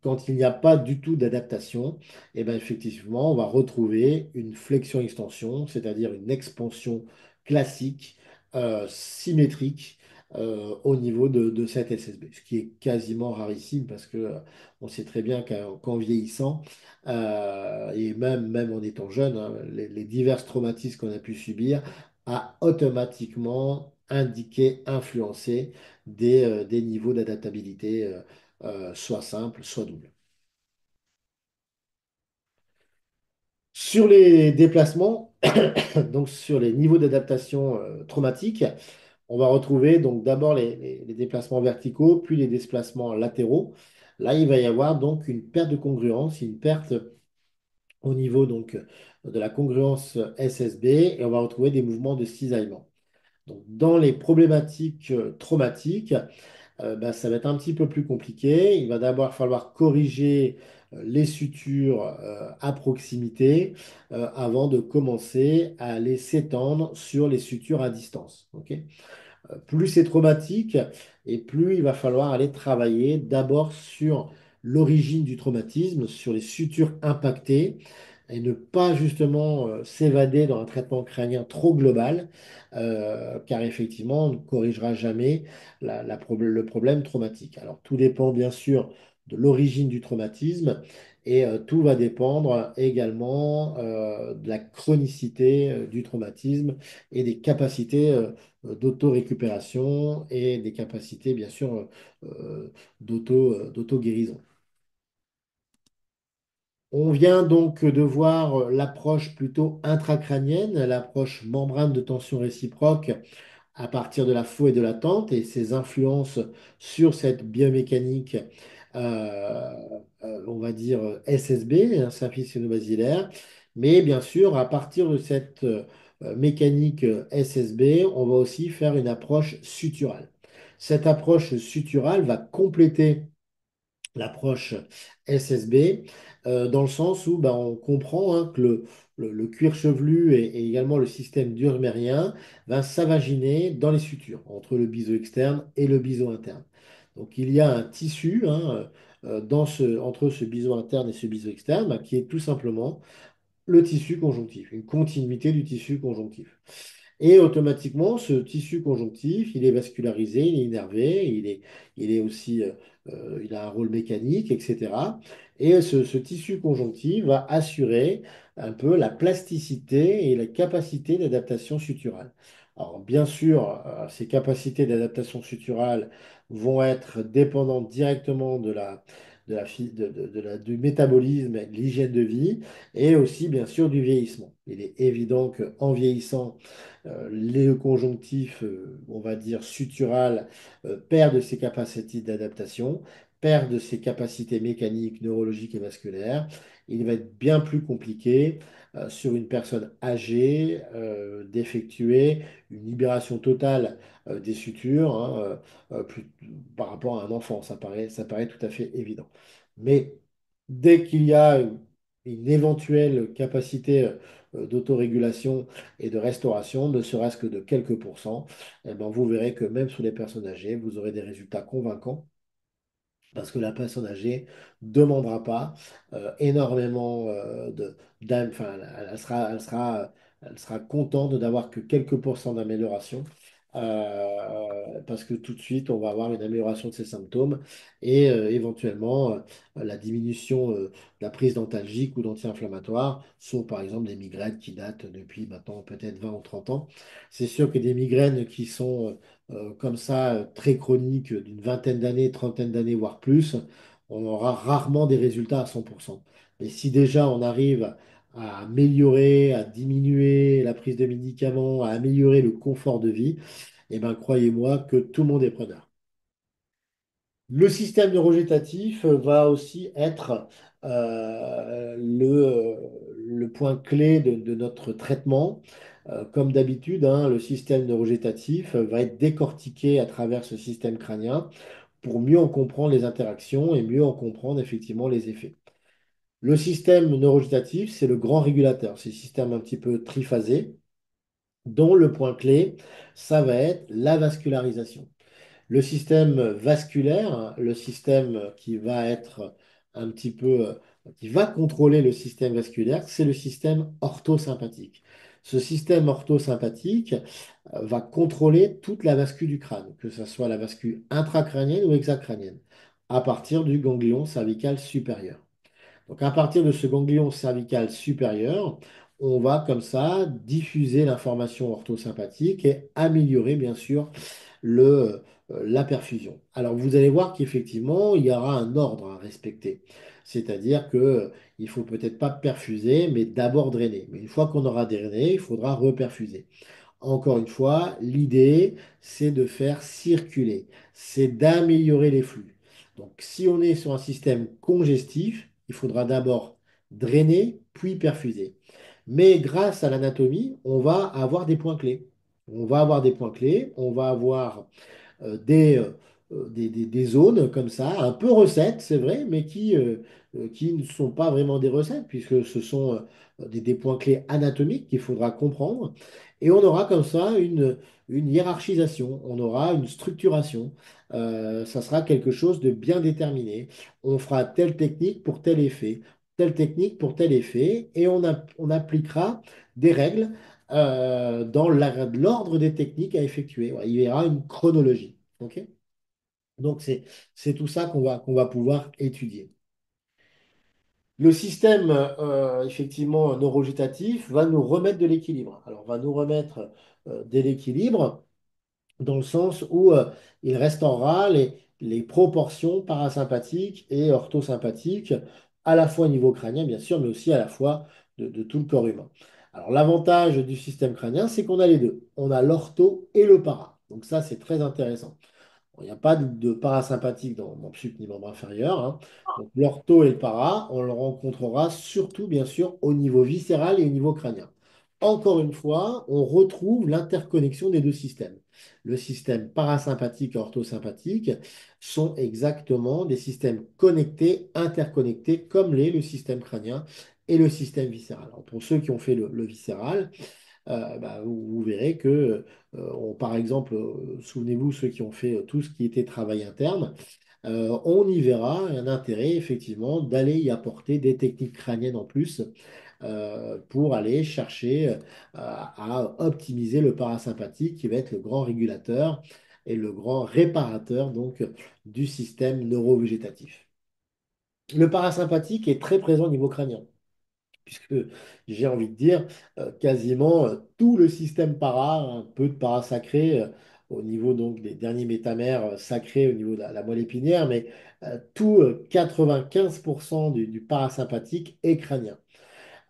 Quand il n'y a pas du tout d'adaptation, effectivement, on va retrouver une flexion-extension, c'est-à-dire une expansion classique, symétrique, au niveau de cette SSB, ce qui est quasiment rarissime parce que on sait très bien qu'en vieillissant, et même en étant jeune, hein, les divers traumatismes qu'on a pu subir a automatiquement indiqué, influencé des niveaux d'adaptabilité soit simple, soit double. Sur les déplacements, donc sur les niveaux d'adaptation traumatique, on va retrouver donc d'abord les déplacements verticaux, puis les déplacements latéraux. Là, il va y avoir donc une perte de congruence, une perte au niveau donc de la congruence SSB, et on va retrouver des mouvements de cisaillement. Donc, dans les problématiques traumatiques, ben, ça va être un petit peu plus compliqué. Il va d'abord falloir corriger les sutures à proximité avant de commencer à aller s'étendre sur les sutures à distance. Ok. Plus c'est traumatique et plus il va falloir aller travailler d'abord sur l'origine du traumatisme, sur les sutures impactées et ne pas justement s'évader dans un traitement crânien trop global, car effectivement, on ne corrigera jamais le problème traumatique. Alors, tout dépend bien sûr de l'origine du traumatisme et tout va dépendre également de la chronicité du traumatisme et des capacités d'auto-récupération et des capacités, bien sûr, d'auto-guérison. On vient donc de voir l'approche plutôt intracrânienne, l'approche membrane de tension réciproque à partir de la faux et de l'attente et ses influences sur cette biomécanique, euh, on va dire SSB, symphyse basilaire. Mais bien sûr, à partir de cette mécanique SSB, on va aussi faire une approche suturale. Cette approche suturale va compléter l'approche SSB, dans le sens où ben, on comprend hein, que le cuir chevelu et également le système durmérien va s'avaginer dans les sutures, entre le biseau externe et le biseau interne. Donc il y a un tissu hein, entre ce biseau interne et ce biseau externe ben, qui est tout simplement le tissu conjonctif, une continuité du tissu conjonctif. Et automatiquement, ce tissu conjonctif, il est vascularisé, il est innervé, il est aussi, il a un rôle mécanique, etc. Et ce tissu conjonctif va assurer un peu la plasticité et la capacité d'adaptation suturale. Alors, bien sûr, ces capacités d'adaptation suturale vont être dépendantes directement du métabolisme, et de l'hygiène de vie, et aussi, bien sûr, du vieillissement. Il est évident qu'en vieillissant, les conjonctifs, on va dire, sutural, perd de ses capacités d'adaptation, perd de ses capacités mécaniques, neurologiques et vasculaires. Il va être bien plus compliqué sur une personne âgée d'effectuer une libération totale des sutures hein, par rapport à un enfant. Ça paraît tout à fait évident. Mais dès qu'il y a une éventuelle capacité d'autorégulation et de restauration, ne serait-ce que de quelques pourcents, eh ben, vous verrez que même sur les personnes âgées, vous aurez des résultats convaincants parce que la personne âgée ne demandera pas énormément enfin, elle sera contente d'avoir que quelques pourcents d'amélioration. Parce que tout de suite, on va avoir une amélioration de ses symptômes et éventuellement la diminution de la prise d'antalgiques ou d'anti-inflammatoires sont par exemple des migraines qui datent depuis maintenant peut-être 20 ou 30 ans. C'est sûr que des migraines qui sont comme ça, très chronique, d'une vingtaine d'années, trentaine d'années, voire plus, on aura rarement des résultats à 100%. Mais si déjà on arrive à améliorer, à diminuer la prise de médicaments, à améliorer le confort de vie, eh ben, croyez-moi que tout le monde est preneur. Le système neurovégétatif va aussi être le point clé de notre traitement. Comme d'habitude, hein, le système neurovégétatif va être décortiqué à travers ce système crânien pour mieux en comprendre les interactions et mieux en comprendre effectivement les effets. Le système neurovégétatif, c'est le grand régulateur, c'est le système un petit peu triphasé, dont le point clé, ça va être la vascularisation. Le système vasculaire, hein, le système qui va être un petit peu, qui va contrôler le système vasculaire, c'est le système orthosympathique. Ce système orthosympathique va contrôler toute la vascule du crâne, que ce soit la vascule intracrânienne ou hexacrânienne, à partir du ganglion cervical supérieur. Donc à partir de ce ganglion cervical supérieur, on va comme ça diffuser l'information orthosympathique et améliorer bien sûr la perfusion. Alors vous allez voir qu'effectivement, il y aura un ordre à respecter. C'est-à-dire que il faut peut-être pas perfuser, mais d'abord drainer. Mais une fois qu'on aura drainé, il faudra reperfuser. Encore une fois, l'idée, c'est de faire circuler, c'est d'améliorer les flux. Donc, si on est sur un système congestif, il faudra d'abord drainer, puis perfuser. Mais grâce à l'anatomie, on va avoir des points clés. On va avoir des points clés, on va avoir des des zones comme ça, un peu recettes, c'est vrai, mais qui ne sont pas vraiment des recettes, puisque ce sont des points clés anatomiques qu'il faudra comprendre. Et on aura comme ça une hiérarchisation, on aura une structuration. Ça sera quelque chose de bien déterminé. On fera telle technique pour tel effet, telle technique pour tel effet, et on appliquera des règles dans l'ordre des techniques à effectuer. Ouais, il y aura une chronologie. OK. Donc, c'est tout ça qu'on va pouvoir étudier. Le système, effectivement, neurogétatif va nous remettre de l'équilibre. Alors, va nous remettre de l'équilibre dans le sens où il restaurera les proportions parasympathiques et orthosympathiques, à la fois au niveau crânien, bien sûr, mais aussi à la fois de tout le corps humain. Alors, l'avantage du système crânien, c'est qu'on a les deux. On a l'ortho et le para. Donc, ça, c'est très intéressant. Bon, il n'y a pas de parasympathique dans le sup ni membre inférieur, hein. Donc l'ortho et le para, on le rencontrera surtout, bien sûr, au niveau viscéral et au niveau crânien. Encore une fois, on retrouve l'interconnexion des deux systèmes. Le système parasympathique et orthosympathique sont exactement des systèmes connectés, interconnectés, comme l'est le système crânien et le système viscéral. Alors, pour ceux qui ont fait le viscéral, bah, vous verrez que, par exemple, souvenez-vous, ceux qui ont fait tout ce qui était travail interne, on y verra un intérêt, effectivement, d'aller y apporter des techniques crâniennes en plus pour aller chercher à optimiser le parasympathique qui va être le grand régulateur et le grand réparateur donc, du système neurovégétatif. Le parasympathique est très présent au niveau crânien puisque j'ai envie de dire quasiment tout le système para, un peu de para sacré au niveau donc des derniers métamères sacrés au niveau de la moelle épinière, mais tout 95% du parasympathique est crânien.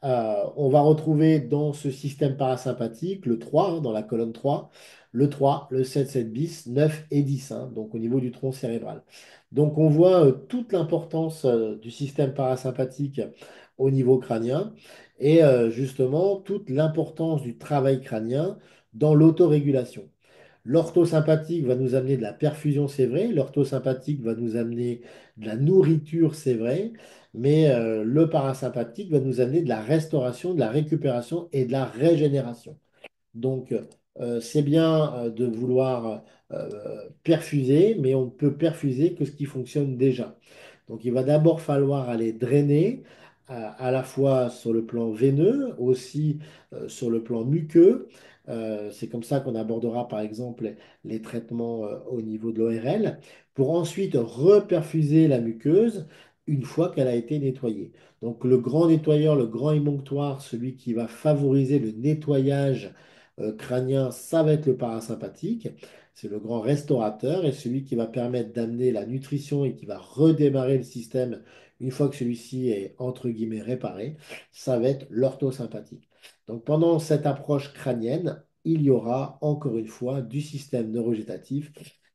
On va retrouver dans ce système parasympathique le 3, hein, dans la colonne 3, le 3, le 7, 7 bis, 9 et 10, hein, donc au niveau du tronc cérébral. Donc on voit toute l'importance du système parasympathique au niveau crânien et justement toute l'importance du travail crânien dans l'autorégulation. L'orthosympathique va nous amener de la perfusion, c'est vrai. L'orthosympathique va nous amener de la nourriture, c'est vrai. Mais le parasympathique va nous amener de la restauration, de la récupération et de la régénération. Donc, c'est bien de vouloir perfuser, mais on ne peut perfuser que ce qui fonctionne déjà. Donc, il va d'abord falloir aller drainer à la fois sur le plan veineux, aussi sur le plan muqueux. C'est comme ça qu'on abordera, par exemple, les traitements au niveau de l'ORL, pour ensuite reperfuser la muqueuse une fois qu'elle a été nettoyée. Donc, le grand nettoyeur, le grand émonctoire, celui qui va favoriser le nettoyage crânien, ça va être le parasympathique. C'est le grand restaurateur et celui qui va permettre d'amener la nutrition et qui va redémarrer le système une fois que celui-ci est entre guillemets réparé, ça va être l'orthosympathique. Donc pendant cette approche crânienne, il y aura encore une fois du système neurogétatif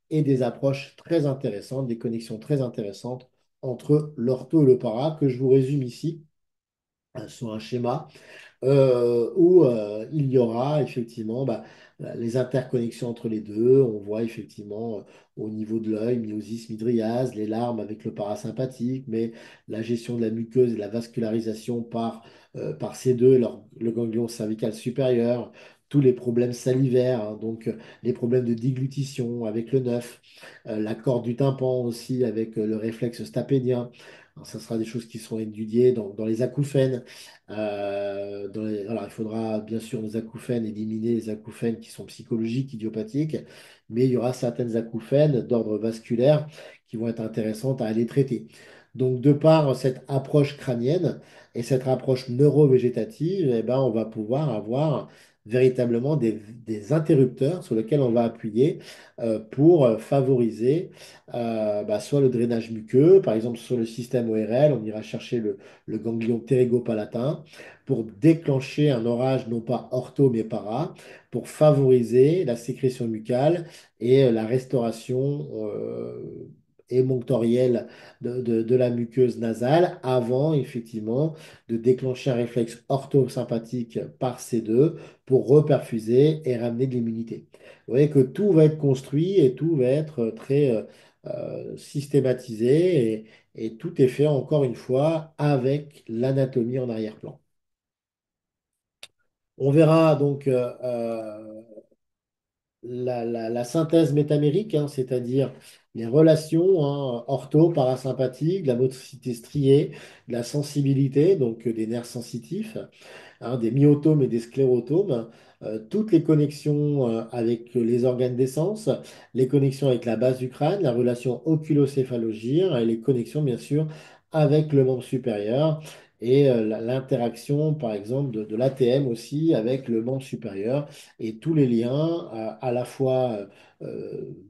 et des approches très intéressantes, des connexions très intéressantes entre l'ortho et le para que je vous résume ici sur un schéma où il y aura effectivement les interconnexions entre les deux. On voit effectivement au niveau de l'œil, myosis, mydriase, les larmes avec le parasympathique, mais la gestion de la muqueuse et la vascularisation par ces deux, le ganglion cervical supérieur, tous les problèmes salivaires, hein, donc les problèmes de déglutition avec le 9, la corde du tympan aussi avec le réflexe stapédien. Alors, ça sera des choses qui seront étudiées dans les acouphènes. Alors, il faudra bien sûr nos acouphènes éliminer les acouphènes qui sont psychologiques, idiopathiques, mais il y aura certaines acouphènes d'ordre vasculaire qui vont être intéressantes à aller traiter. Donc, de par cette approche crânienne et cette approche neurovégétative, eh ben, on va pouvoir avoir véritablement des interrupteurs sur lesquels on va appuyer pour favoriser soit le drainage muqueux, par exemple sur le système ORL, on ira chercher le ganglion ptérygo-palatin pour déclencher un orage non pas ortho mais para, pour favoriser la sécrétion mucale et la restauration émonctorielle de la muqueuse nasale avant effectivement de déclencher un réflexe orthosympathique par C2 pour reperfuser et ramener de l'immunité. Vous voyez que tout va être construit et tout va être très systématisé et tout est fait encore une fois avec l'anatomie en arrière-plan. On verra donc la synthèse métamérique, hein, c'est-à-dire les relations hein, ortho-parasympathiques, la motricité striée, la sensibilité, donc des nerfs sensitifs, hein, des myotomes et des sclérotomes, toutes les connexions avec les organes d'essence, les connexions avec la base du crâne, la relation oculocéphalogyre et les connexions bien sûr avec le membre supérieur et l'interaction par exemple de l'ATM aussi avec le membre supérieur et tous les liens à la fois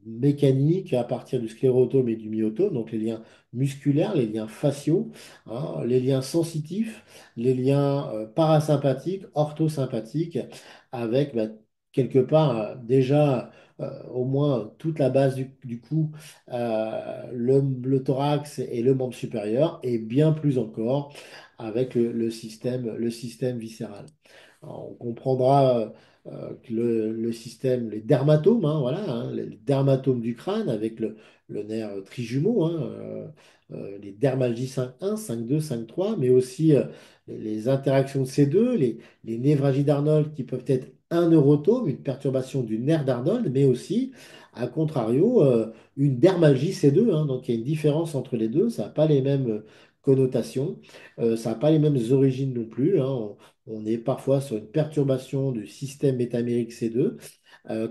mécaniques à partir du sclérotome et du myotome, donc les liens musculaires, les liens faciaux, hein, les liens sensitifs, les liens parasympathiques, orthosympathiques, avec quelque part déjà au moins toute la base du cou, le thorax et le membre supérieur, et bien plus encore avec le système viscéral. Alors, on comprendra que le système, les dermatomes, hein, voilà, hein, les dermatomes du crâne avec le nerf trijumeau, hein, les dermalgies 5.1, 5.2, 5.3, mais aussi les interactions de ces deux, les névralgies d'Arnold qui peuvent être un neurotome, une perturbation du nerf d'Arnold, mais aussi, à contrario, une dermalgie C2, hein, donc il y a une différence entre les deux, ça n'a pas les mêmes connotations, ça n'a pas les mêmes origines non plus, hein. On est parfois sur une perturbation du système métamérique C2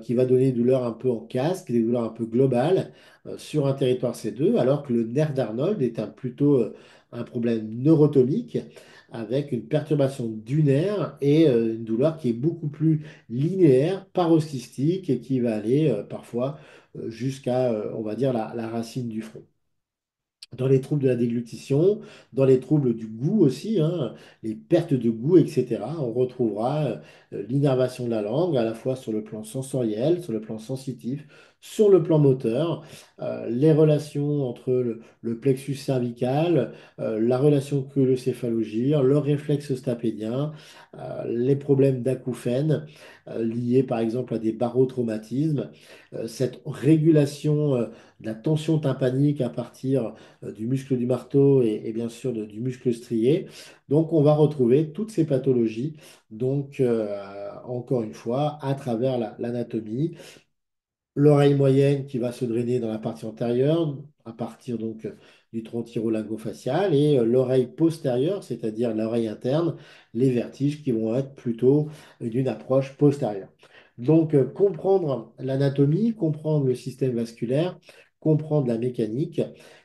qui va donner des douleurs un peu en casque, des douleurs un peu globales sur un territoire C2, alors que le nerf d'Arnold est plutôt un problème neurotomique avec une perturbation du nerf et une douleur qui est beaucoup plus linéaire, paroxystique et qui va aller parfois jusqu'à, on va dire, la racine du front. Dans les troubles de la déglutition, dans les troubles du goût aussi, hein, les pertes de goût, etc., on retrouvera l'innervation de la langue, à la fois sur le plan sensoriel, sur le plan sensitif, sur le plan moteur, les relations entre le plexus cervical, la relation que le céphalogire, le réflexe stapédien, les problèmes d'acouphènes liés par exemple à des barotraumatismes, cette régulation de la tension tympanique à partir du muscle du marteau et bien sûr du muscle strié. Donc, on va retrouver toutes ces pathologies, donc encore une fois, à travers l'anatomie. L'oreille moyenne qui va se drainer dans la partie antérieure, à partir donc du tronc thyro-lingo-facial, et l'oreille postérieure, c'est-à-dire l'oreille interne, les vertiges qui vont être plutôt d'une approche postérieure. Donc, comprendre l'anatomie, comprendre le système vasculaire, comprendre la mécanique,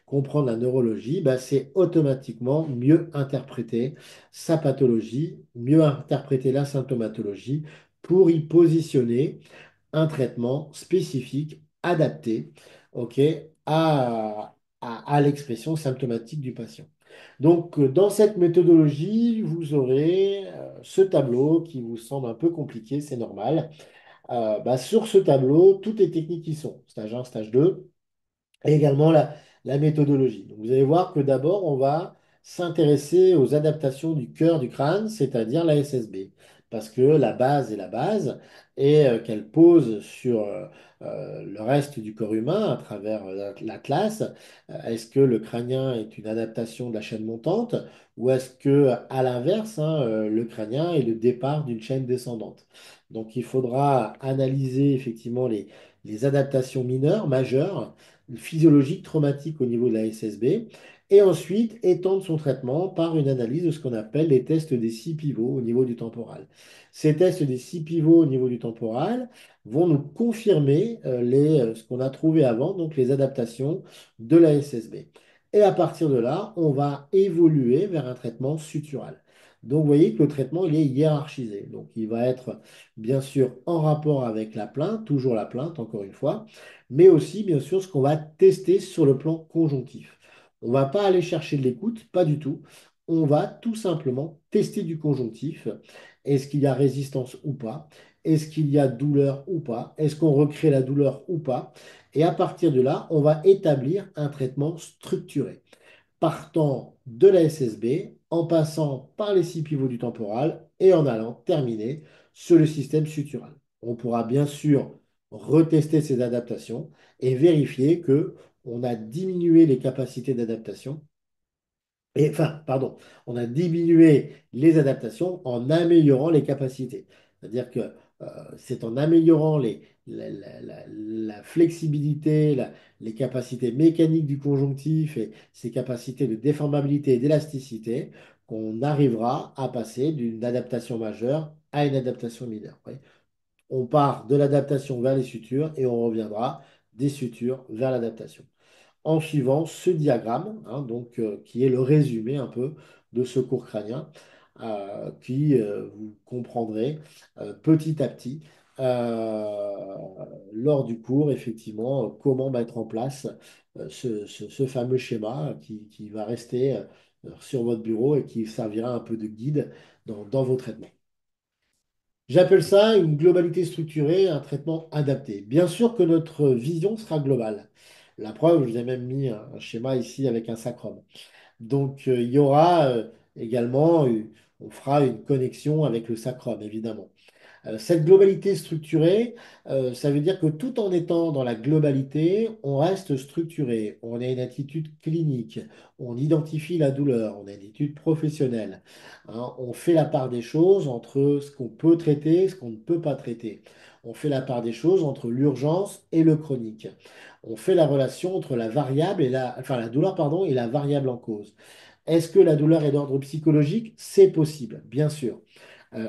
comprendre la neurologie, bah, c'est automatiquement mieux interpréter sa pathologie, mieux interpréter la symptomatologie pour y positionner un traitement spécifique, adapté, ok, à l'expression symptomatique du patient. Donc, dans cette méthodologie, vous aurez ce tableau qui vous semble un peu compliqué, c'est normal. Sur ce tableau, toutes les techniques qui sont, stage 1, stage 2, et également la méthodologie. Donc, vous allez voir que d'abord, on va s'intéresser aux adaptations du cœur du crâne, c'est-à-dire la SSB, parce que la base est la base et qu'elle pose sur le reste du corps humain à travers l'atlas. Est-ce que le crânien est une adaptation de la chaîne montante ou est-ce que, à l'inverse, hein, le crânien est le départ d'une chaîne descendante? Donc, il faudra analyser effectivement les adaptations mineures, majeures physiologique traumatique au niveau de la SSB, et ensuite étendre son traitement par une analyse de ce qu'on appelle les tests des six pivots au niveau du temporal. Ces tests des six pivots au niveau du temporal vont nous confirmer ce qu'on a trouvé avant, donc les adaptations de la SSB. Et à partir de là, on va évoluer vers un traitement sutural. Donc, vous voyez que le traitement, il est hiérarchisé. Donc, il va être bien sûr en rapport avec la plainte, toujours la plainte, encore une fois, mais aussi, bien sûr, ce qu'on va tester sur le plan conjonctif. On ne va pas aller chercher de l'écoute, pas du tout. On va tout simplement tester du conjonctif. Est-ce qu'il y a résistance ou pas? Est-ce qu'il y a douleur ou pas? Est-ce qu'on recrée la douleur ou pas? Et à partir de là, on va établir un traitement structuré partant de la SSB, en passant par les six pivots du temporal et en allant terminer sur le système sutural. On pourra bien sûr retester ces adaptations et vérifier que on a diminué les capacités d'adaptation. Et, enfin, pardon, on a diminué les adaptations en améliorant les capacités. C'est-à-dire que c'est en améliorant la flexibilité, les capacités mécaniques du conjonctif et ses capacités de déformabilité et d'élasticité qu'on arrivera à passer d'une adaptation majeure à une adaptation mineure. Oui. On part de l'adaptation vers les sutures et on reviendra des sutures vers l'adaptation en suivant ce diagramme, hein, donc, qui est le résumé un peu de ce cours crânien, qui vous comprendrez petit à petit euh, lors du cours, effectivement, comment mettre en place ce fameux schéma qui va rester sur votre bureau et qui servira un peu de guide dans vos traitements. J'appelle ça une globalité structurée, un traitement adapté. Bien sûr que notre vision sera globale. La preuve, je vous ai même mis un schéma ici avec un sacrum. Donc, il y aura également, on fera une connexion avec le sacrum, évidemment. Cette globalité structurée, ça veut dire que tout en étant dans la globalité, on reste structuré, on a une attitude clinique, on identifie la douleur, on a une attitude professionnelle, hein. On fait la part des choses entre ce qu'on peut traiter et ce qu'on ne peut pas traiter. On fait la part des choses entre l'urgence et le chronique. On fait la relation entre la variable et enfin, la douleur, pardon, et la variable en cause. Est-ce que la douleur est d'ordre psychologique? C'est possible, bien sûr.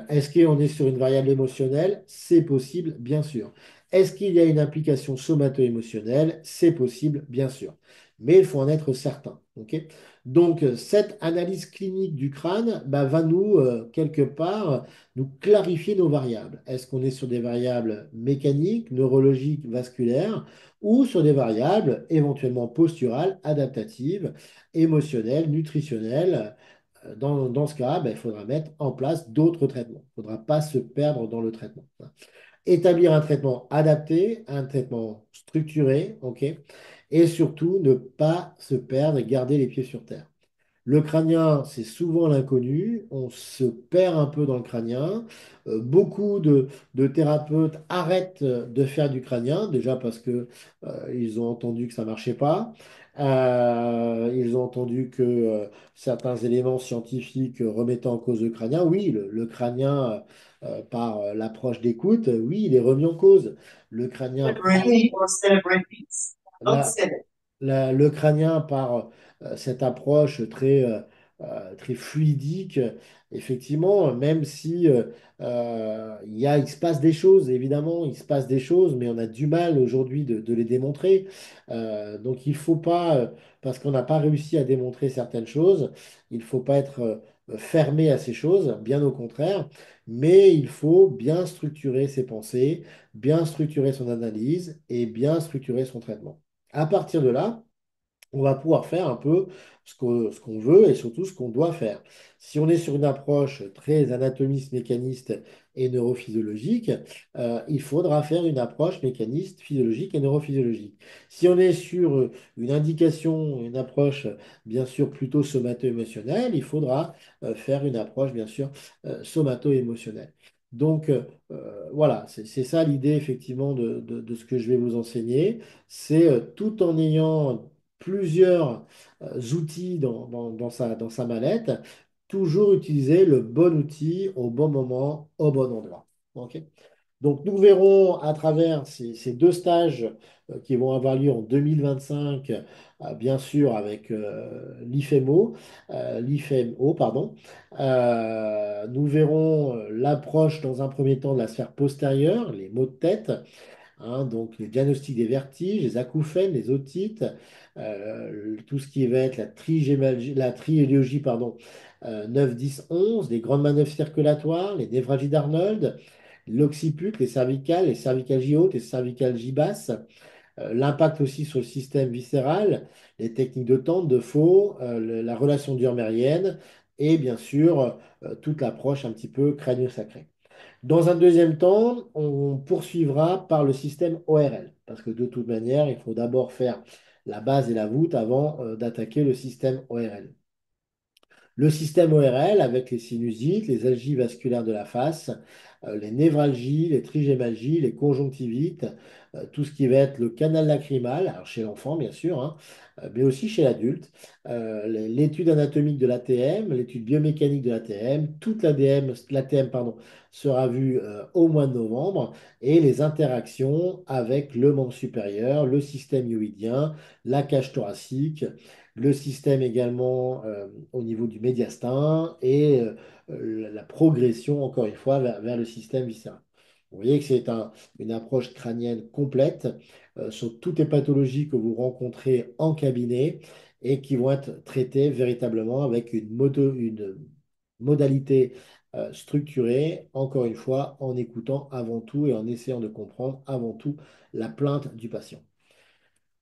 Est-ce qu'on est sur une variable émotionnelle? C'est possible, bien sûr. Est-ce qu'il y a une implication somato-émotionnelle? C'est possible, bien sûr. Mais il faut en être certain. Ok. Donc, cette analyse clinique du crâne bah, va nous, quelque part, nous clarifier nos variables. Est-ce qu'on est sur des variables mécaniques, neurologiques, vasculaires, ou sur des variables éventuellement posturales, adaptatives, émotionnelles, nutritionnelles? Dans ce cas, ben, il faudra mettre en place d'autres traitements. Il ne faudra pas se perdre dans le traitement. Établir un traitement adapté, un traitement structuré, ok, et surtout ne pas se perdre et garder les pieds sur terre. Le crânien, c'est souvent l'inconnu. On se perd un peu dans le crânien. Beaucoup de thérapeutes arrêtent de faire du crânien, déjà parce que ils ont entendu que ça marchait pas. Ils ont entendu que certains éléments scientifiques remettaient en cause le crânien. Oui, le crânien, par l'approche d'écoute, oui, il est remis en cause. Le crânien la- le crânien, par cette approche très fluidique, effectivement, même si il se passe des choses, évidemment, il se passe des choses, mais on a du mal aujourd'hui de les démontrer. Donc il ne faut pas, parce qu'on n'a pas réussi à démontrer certaines choses, il ne faut pas être fermé à ces choses, bien au contraire, mais il faut bien structurer ses pensées, bien structurer son analyse et bien structurer son traitement. À partir de là, on va pouvoir faire un peu ce qu'on veut et surtout ce qu'on doit faire. Si on est sur une approche très anatomiste, mécaniste et neurophysiologique, il faudra faire une approche mécaniste, physiologique et neurophysiologique. Si on est sur une indication, une approche bien sûr plutôt somato-émotionnelle, il faudra faire une approche bien sûr somato-émotionnelle. Donc voilà, c'est ça l'idée effectivement de ce que je vais vous enseigner. C'est tout en ayant plusieurs outils dans sa mallette, toujours utiliser le bon outil au bon moment, au bon endroit. OK. Donc, nous verrons à travers ces deux stages qui vont avoir lieu en 2025, bien sûr avec l'IFMO, pardon. Nous verrons l'approche dans un premier temps de la sphère postérieure, les maux de tête, hein, donc les diagnostics des vertiges, les acouphènes, les otites, tout ce qui va être la triéliologie, pardon, 9, 10, 11, les grandes manœuvres circulatoires, les névralgies d'Arnold, l'occiput, les cervicalgies hautes, les cervicalgies basses, l'impact aussi sur le système viscéral, les techniques de tente, de faux, la relation diurmérienne et bien sûr toute l'approche un petit peu crânio-sacrée. Dans un deuxième temps, on poursuivra par le système ORL, parce que de toute manière, il faut d'abord faire la base et la voûte avant d'attaquer le système ORL. Le système ORL avec les sinusites, les algies vasculaires de la face, les névralgies, les trigémalgies, les conjonctivites, tout ce qui va être le canal lacrymal, alors chez l'enfant bien sûr, hein, mais aussi chez l'adulte, l'étude anatomique de l'ATM, l'étude biomécanique de l'ATM, toute l'ATM pardon, sera vue au mois de novembre et les interactions avec le membre supérieur, le système hyoïdien, la cage thoracique, le système également au niveau du médiastin et la progression, encore une fois, vers le système viscéral. Vous voyez que c'est une approche crânienne complète sur toutes les pathologies que vous rencontrez en cabinet et qui vont être traitées véritablement avec une modalité structurée, encore une fois, en écoutant avant tout et en essayant de comprendre avant tout la plainte du patient.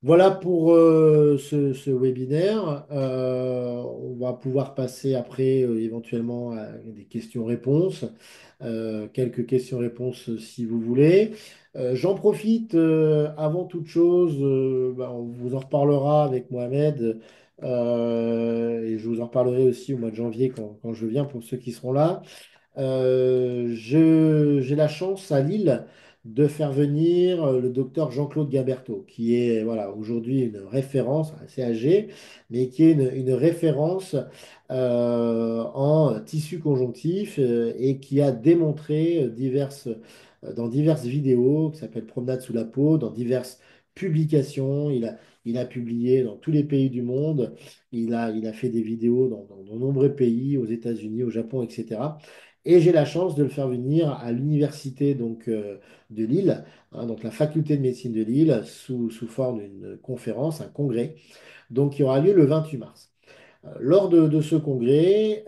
Voilà pour ce webinaire. On va pouvoir passer après éventuellement à des questions-réponses. Quelques questions-réponses si vous voulez. J'en profite avant toute chose, on vous en reparlera avec Mohamed et je vous en reparlerai aussi au mois de janvier quand je viens pour ceux qui seront là. J'ai la chance à Lille de faire venir le docteur Jean-Claude Gaberto, qui est voilà, aujourd'hui une référence, assez âgé, mais qui est une référence en tissu conjonctif et qui a démontré dans diverses vidéos, qui s'appellent Promenade sous la peau, dans diverses publications. Il a publié dans tous les pays du monde. Il a fait des vidéos dans de nombreux pays, aux États-Unis, au Japon, etc. Et j'ai la chance de le faire venir à l'université de Lille, hein, donc la faculté de médecine de Lille, sous forme d'une conférence, un congrès, donc qui aura lieu le 28 mars. Lors de ce congrès,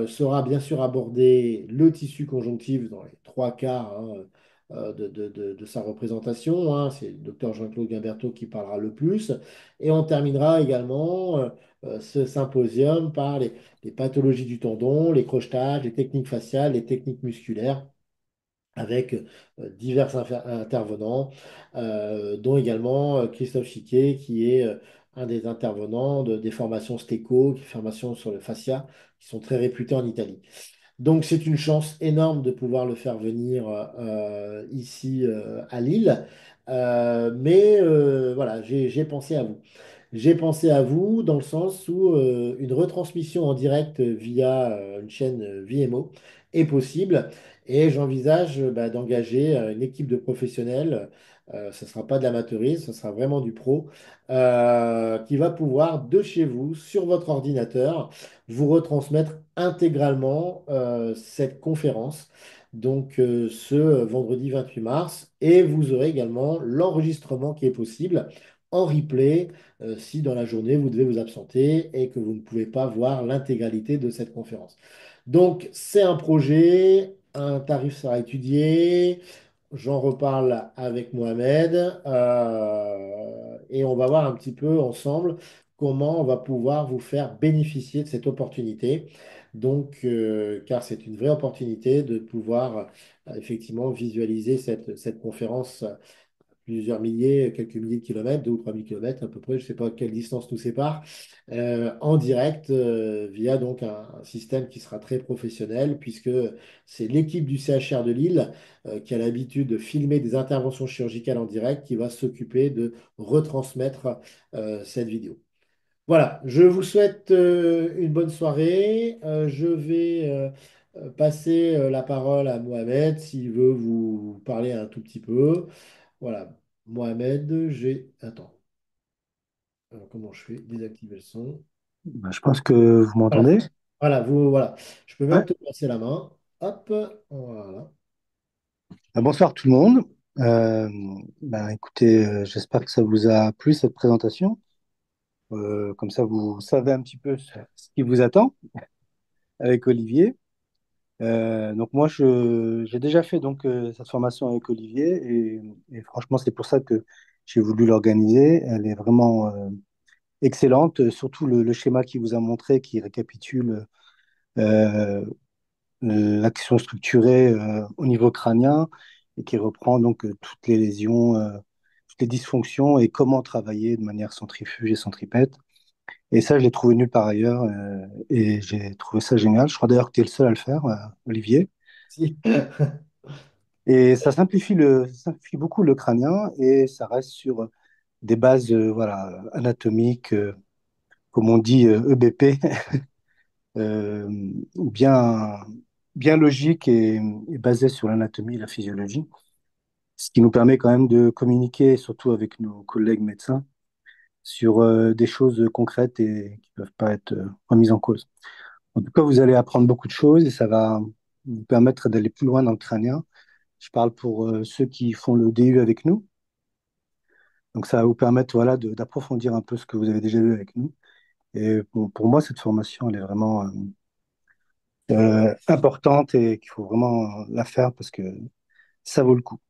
sera bien sûr abordé le tissu conjonctif dans les trois quarts hein, de sa représentation, hein. C'est le docteur Jean-Claude Gimberto qui parlera le plus. Et on terminera également ce symposium par les pathologies du tendon, les crochetages, les techniques faciales, les techniques musculaires avec divers intervenants, dont également Christophe Chiquet, qui est un des intervenants des formations STECO, qui formations sur le fascia, qui sont très réputées en Italie. Donc c'est une chance énorme de pouvoir le faire venir ici à Lille. Mais voilà, j'ai pensé à vous. J'ai pensé à vous dans le sens où une retransmission en direct via une chaîne VMO est possible et j'envisage d'engager une équipe de professionnels. Ce ne sera pas de l'amateurisme, ce sera vraiment du pro qui va pouvoir de chez vous, sur votre ordinateur, vous retransmettre intégralement cette conférence. Donc ce vendredi 28 mars et vous aurez également l'enregistrement qui est possible en replay si dans la journée vous devez vous absenter et que vous ne pouvez pas voir l'intégralité de cette conférence. Donc, c'est un projet, un tarif sera étudié, j'en reparle avec Mohamed et on va voir un petit peu ensemble comment on va pouvoir vous faire bénéficier de cette opportunité. Donc, car c'est une vraie opportunité de pouvoir effectivement visualiser cette conférence plusieurs milliers, quelques milliers de kilomètres, 2 ou 3 000 kilomètres à peu près, je ne sais pas quelle distance nous sépare, en direct via donc un système qui sera très professionnel puisque c'est l'équipe du CHR de Lille qui a l'habitude de filmer des interventions chirurgicales en direct qui va s'occuper de retransmettre cette vidéo. Voilà, je vous souhaite une bonne soirée. Je vais passer la parole à Mohamed s'il veut vous parler un tout petit peu. Voilà, Mohamed, j'ai... Attends, alors, comment je fais? Désactiver le son. Ben, je pense que vous Voilà, m'entendez. voilà. Je peux même Ouais. te passer la main. Hop, voilà. Bonsoir tout le monde. Euh, Écoutez, j'espère que ça vous a plu cette présentation. Comme ça, vous savez un petit peu ce qui vous attend avec Olivier. Donc moi, j'ai déjà fait cette formation avec Olivier et franchement, c'est pour ça que j'ai voulu l'organiser. Elle est vraiment excellente, surtout le schéma qu'il vous a montré qui récapitule euh, l'action structurée au niveau crânien et qui reprend toutes les lésions, toutes les dysfonctions et comment travailler de manière centrifuge et centripète. Et ça, je l'ai trouvé nulle part ailleurs et j'ai trouvé ça génial. Je crois d'ailleurs que tu es le seul à le faire, Olivier. Si. Et ça simplifie beaucoup le crânien et ça reste sur des bases voilà, anatomiques, comme on dit EBP, euh, bien, bien logiques et basées sur l'anatomie et la physiologie. Ce qui nous permet quand même de communiquer, surtout avec nos collègues médecins, sur des choses concrètes et qui ne peuvent pas être remises en cause. En tout cas, vous allez apprendre beaucoup de choses et ça va vous permettre d'aller plus loin dans le crânien. Je parle pour ceux qui font le DU avec nous. Donc, ça va vous permettre voilà, d'approfondir un peu ce que vous avez déjà vu avec nous. Et bon, pour moi, cette formation, elle est vraiment importante et qu'il faut vraiment la faire parce que ça vaut le coup.